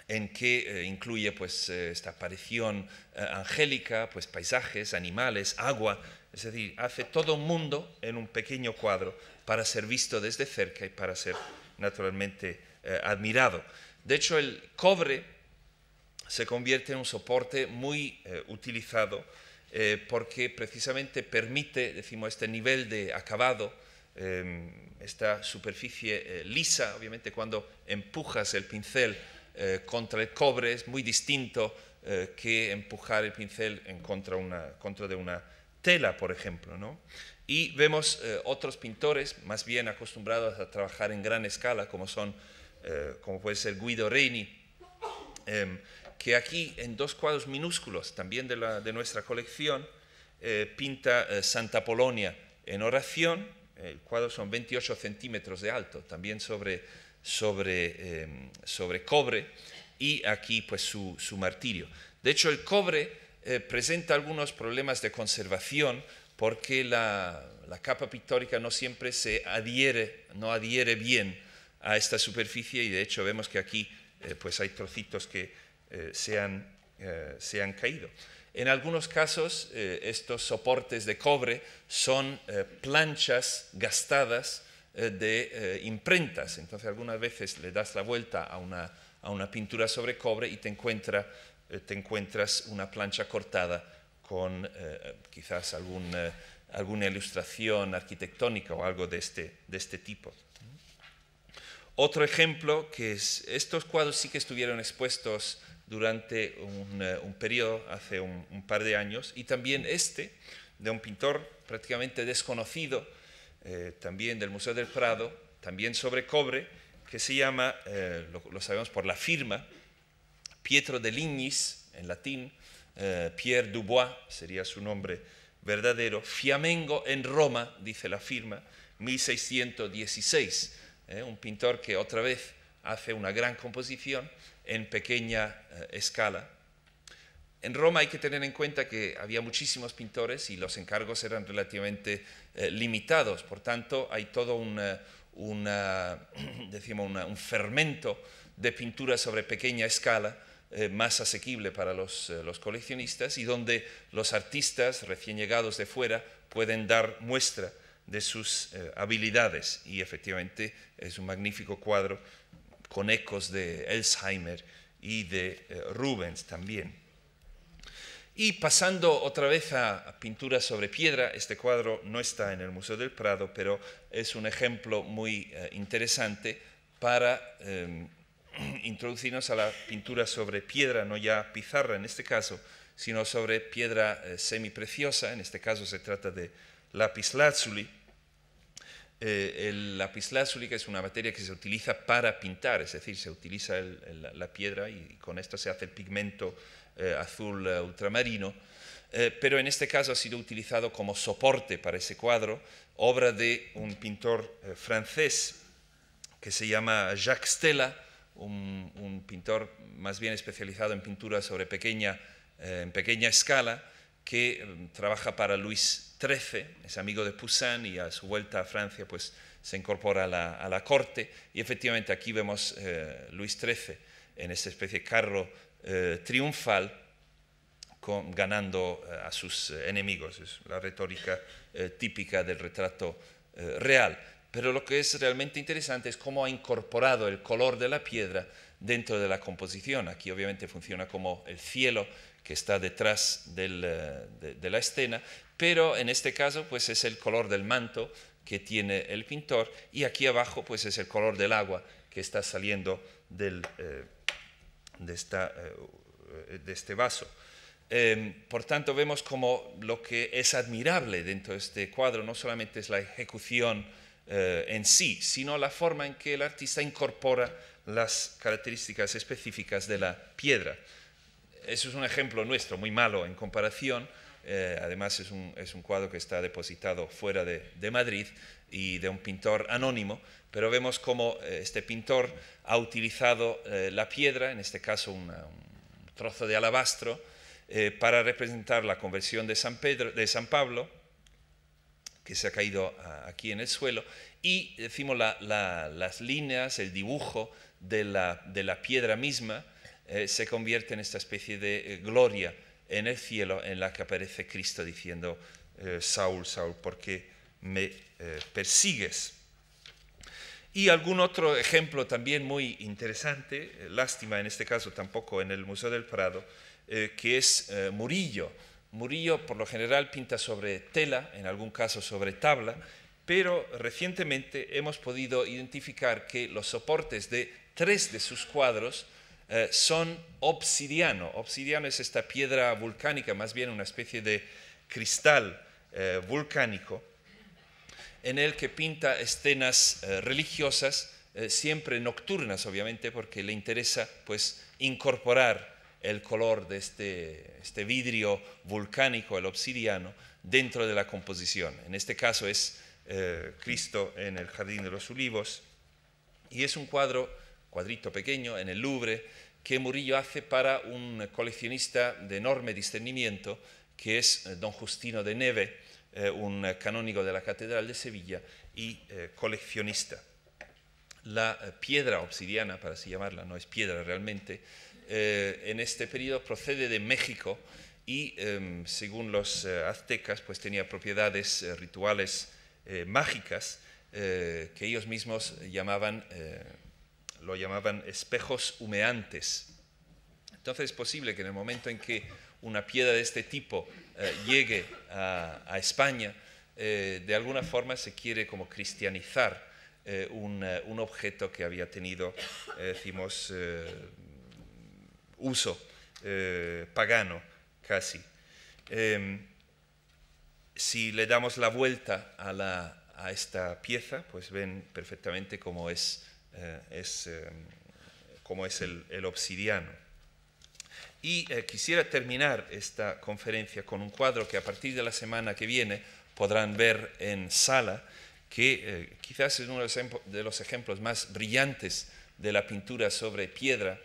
en que incluye pues, esta aparición angélica, pues, paisajes, animales, agua, es decir, hace todo un mundo en un pequeño cuadro para ser visto desde cerca y para ser naturalmente admirado. De hecho, el cobre se convierte en un soporte muy utilizado porque precisamente permite, decimos, este nivel de acabado, esta superficie lisa. Obviamente cuando empujas el pincel contra el cobre es muy distinto que empujar el pincel contra de una tela, por ejemplo, ¿no? Y vemos otros pintores más bien acostumbrados a trabajar en gran escala, como puede ser Guido Reni, que aquí en dos cuadros minúsculos, también de nuestra colección, pinta Santa Polonia en oración. El cuadro son 28 centímetros de alto, también sobre cobre, y aquí pues su martirio. De hecho, el cobre presenta algunos problemas de conservación porque la capa pictórica no siempre no adhiere bien a esta superficie, y de hecho vemos que aquí pues hay trocitos que se han caído. En algunos casos estos soportes de cobre son planchas gastadas de imprentas. Entonces algunas veces le das la vuelta a una pintura sobre cobre y te encuentras una plancha cortada con quizás alguna ilustración arquitectónica o algo de este tipo. Otro ejemplo, que estos cuadros sí que estuvieron expuestos durante un periodo, hace un par de años, y también de un pintor prácticamente desconocido, también del Museo del Prado, también sobre cobre, que se llama, lo sabemos por la firma, Pietro de Lignis, en latín, Pierre Dubois sería su nombre verdadero, Fiamengo en Roma, dice la firma, 1616, un pintor que otra vez hace una gran composición en pequeña escala. En Roma hay que tener en cuenta que había muchísimos pintores y los encargos eran relativamente limitados, por tanto hay todo un fermento de pintura sobre pequeña escala, más asequible para los coleccionistas, y donde los artistas recién llegados de fuera pueden dar muestra de sus habilidades, y efectivamente es un magnífico cuadro con ecos de Elsheimer y de Rubens también. Y pasando otra vez a pintura sobre piedra, este cuadro no está en el Museo del Prado, pero es un ejemplo muy interesante para introducirnos a la pintura sobre piedra, no ya pizarra en este caso, sino sobre piedra semipreciosa. En este caso se trata de lapislázuli. El lapislázuli, que es una materia que se utiliza para pintar, es decir, se utiliza la piedra y con esto se hace el pigmento azul ultramarino, pero en este caso ha sido utilizado como soporte para ese cuadro, obra de un pintor francés que se llama Jacques Stella, un pintor más bien especializado en pintura sobre en pequeña escala, que trabaja para Luis XIII, es amigo de Poussin, y a su vuelta a Francia pues se incorpora a la corte, y efectivamente aquí vemos Luis XIII en esta especie de carro triunfal, ganando a sus enemigos. Es la retórica típica del retrato real. Pero lo que es realmente interesante es cómo ha incorporado el color de la piedra dentro de la composición. Aquí obviamente funciona como el cielo que está detrás de la escena, pero en este caso pues es el color del manto que tiene el pintor, y aquí abajo pues es el color del agua que está saliendo de este vaso. Por tanto, vemos como lo que es admirable dentro de este cuadro no solamente es la ejecución en sí, sino la forma en que el artista incorpora las características específicas de la piedra. Eso es un ejemplo nuestro, muy malo en comparación. Además es un cuadro que está depositado fuera de Madrid y de un pintor anónimo, pero vemos cómo este pintor ha utilizado la piedra, en este caso un trozo de alabastro, para representar la conversión de San Pablo, que se ha caído aquí en el suelo, y decimos las líneas, el dibujo de la piedra misma se convierte en esta especie de gloria en el cielo, en la que aparece Cristo diciendo: Saúl, Saúl, ¿por qué me persigues? Y algún otro ejemplo también muy interesante, lástima en este caso tampoco en el Museo del Prado, que es Murillo. Murillo por lo general pinta sobre tela, en algún caso sobre tabla, pero recientemente hemos podido identificar que los soportes de 3 de sus cuadros son obsidiano. Obsidiano es esta piedra volcánica, más bien una especie de cristal volcánico, en el que pinta escenas religiosas, siempre nocturnas obviamente, porque le interesa pues incorporar el color de este vidrio volcánico, el obsidiano, dentro de la composición. En este caso es Cristo en el Jardín de los Olivos, y es un cuadrito pequeño en el Louvre, que Murillo hace para un coleccionista de enorme discernimiento, que es don Justino de Neve, un canónigo de la Catedral de Sevilla y coleccionista. La piedra obsidiana, para así llamarla, no es piedra realmente, en este periodo procede de México y, según los aztecas, pues tenía propiedades rituales mágicas que ellos mismos lo llamaban espejos humeantes. Entonces es posible que en el momento en que una piedra de este tipo llegue a España, de alguna forma se quiere como cristianizar un objeto que había tenido, decimos, uso pagano casi. Si le damos la vuelta a esta pieza, pues ven perfectamente cómo es el obsidiano. Y quisiera terminar esta conferencia con un cuadro que a partir de la semana que viene podrán ver en sala, que quizás es uno de los ejemplos más brillantes de la pintura sobre piedra,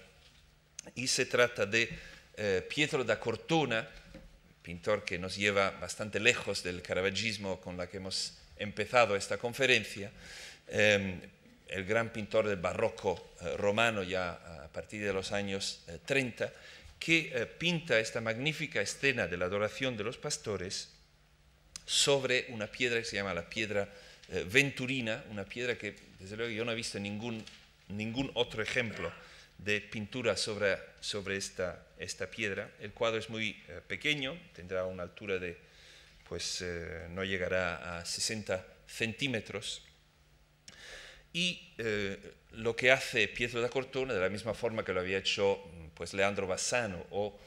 y se trata de Pietro da Cortona, pintor que nos lleva bastante lejos del caravaggismo con la que hemos empezado esta conferencia, el gran pintor del barroco romano ya a partir de los años 30, que pinta esta magnífica escena de la adoración de los pastores sobre una piedra que se llama la piedra venturina, una piedra que desde luego yo no he visto ningún otro ejemplo de pintura sobre esta piedra. El cuadro es muy pequeño, tendrá una altura de, pues no llegará a 60 centímetros. Y lo que hace Pietro da Cortona, de la misma forma que lo había hecho pues Leandro Bassano o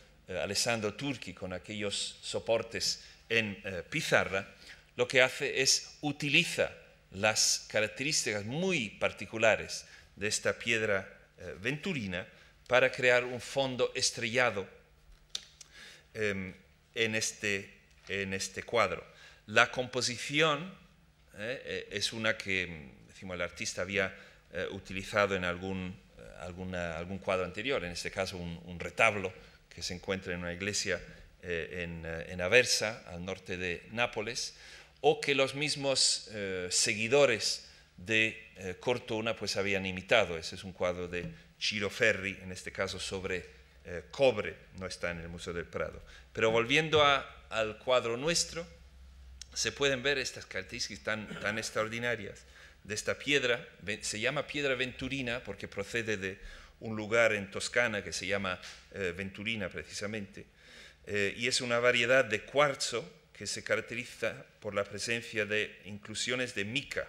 Alessandro Turchi con aquellos soportes en pizarra, lo que hace es utiliza las características muy particulares de esta piedra venturina para crear un fondo estrellado en este cuadro. La composición es una que decimos, el artista había utilizado en algún cuadro anterior, en este caso un retablo que se encuentra en una iglesia en Aversa, al norte de Nápoles, o que los mismos seguidores de Cortona pues habían imitado. Ese es un cuadro de Ciro Ferri, en este caso sobre cobre, no está en el Museo del Prado. Pero volviendo al cuadro nuestro, se pueden ver estas características tan extraordinarias de esta piedra. Se llama piedra venturina porque procede de un lugar en Toscana que se llama Venturina precisamente, y es una variedad de cuarzo que se caracteriza por la presencia de inclusiones de mica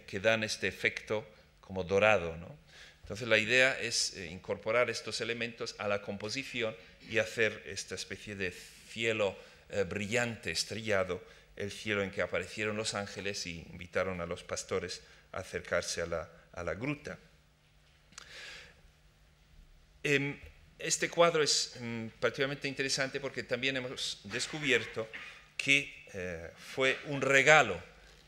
que dan este efecto como dorado, ¿no? Entonces la idea es incorporar estos elementos a la composición y hacer esta especie de cielo brillante, estrellado, el cielo en que aparecieron los ángeles y invitaron a los pastores a acercarse a la gruta. Este cuadro es particularmente interesante porque también hemos descubierto que fue un regalo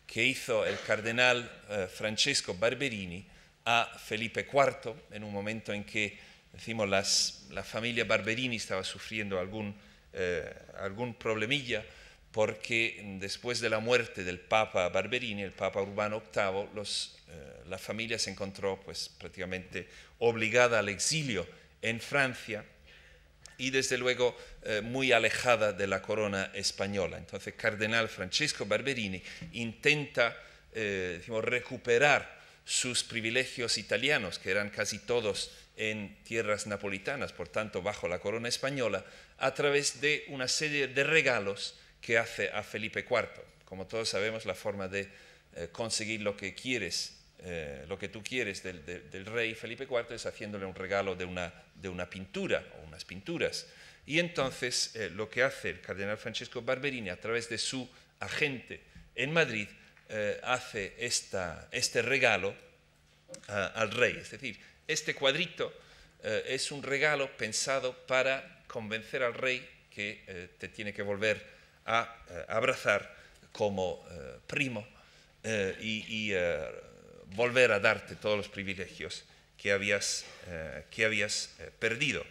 que hizo el cardenal Francesco Barberini a Felipe IV en un momento en que, decimos, la familia Barberini estaba sufriendo algún problemilla, porque después de la muerte del Papa Barberini, el Papa Urbano VIII, la familia se encontró pues, prácticamente obligada al exilio en Francia y desde luego muy alejada de la corona española. Entonces, cardenal Francesco Barberini intenta recuperar sus privilegios italianos, que eran casi todos en tierras napolitanas, por tanto bajo la corona española, a través de una serie de regalos que hace a Felipe IV. Como todos sabemos, la forma de conseguir lo que tú quieres del rey Felipe IV es haciéndole un regalo de una pintura o unas pinturas. Y entonces lo que hace el cardenal Francesco Barberini a través de su agente en Madrid hace este regalo al rey. Es decir, este cuadrito es un regalo pensado para convencer al rey que te tiene que volver a abrazar como primo y volver a darte todos los privilegios que habías perdido.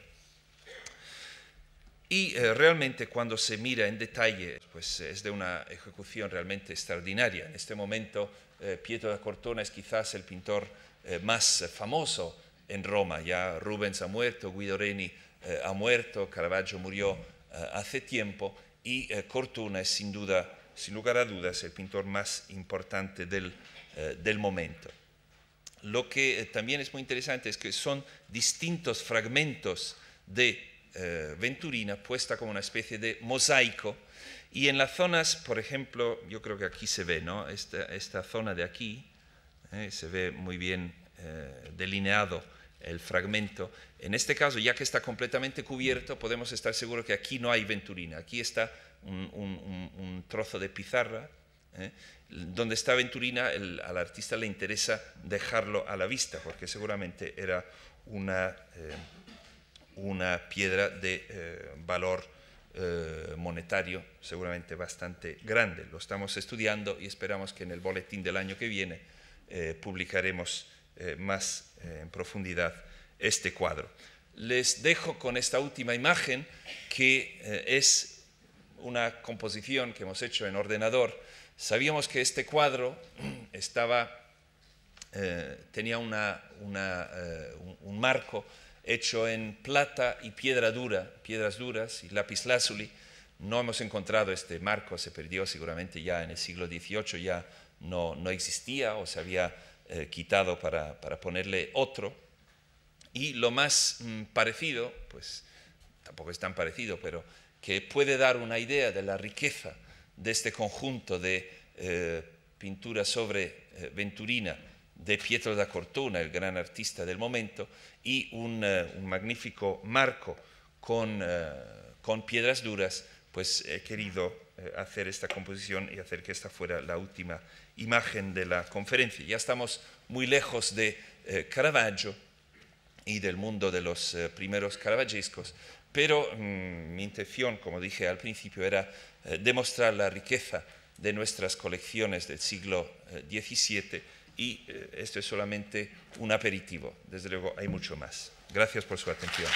Y realmente cuando se mira en detalle, pues es de una ejecución realmente extraordinaria. En este momento Pietro da Cortona es quizás el pintor más famoso en Roma. Ya Rubens ha muerto, Guido Reni ha muerto, Caravaggio murió hace tiempo y Cortona es sin lugar a dudas el pintor más importante del momento. Lo que también es muy interesante es que son distintos fragmentos de Venturina puesta como una especie de mosaico, y en las zonas, por ejemplo, yo creo que aquí se ve, ¿no? Esta zona de aquí, se ve muy bien delineado el fragmento. En este caso, ya que está completamente cubierto, podemos estar seguros que aquí no hay Venturina. Aquí está un trozo de pizarra. Donde está Venturina, al artista le interesa dejarlo a la vista, porque seguramente era una piedra de valor monetario seguramente bastante grande. Lo estamos estudiando y esperamos que en el boletín del año que viene publicaremos más en profundidad este cuadro. Les dejo con esta última imagen, que es una composición que hemos hecho en ordenador. Sabíamos que este cuadro tenía un marco hecho en plata y piedras duras y lapislázuli, No hemos encontrado este marco, se perdió seguramente ya en el siglo XVIII, ya no existía o se había quitado para ponerle otro. Y lo más parecido, pues tampoco es tan parecido, pero que puede dar una idea de la riqueza de este conjunto de pintura sobre Venturina de Pietro da Cortona, el gran artista del momento, y un magnífico marco con piedras duras, pues he querido hacer esta composición y hacer que esta fuera la última imagen de la conferencia. Ya estamos muy lejos de Caravaggio y del mundo de los primeros caravaggescos, pero mi intención, como dije al principio, era demostrar la riqueza de nuestras colecciones del siglo XVII y esto es solamente un aperitivo. Desde luego hay mucho más. Gracias por su atención.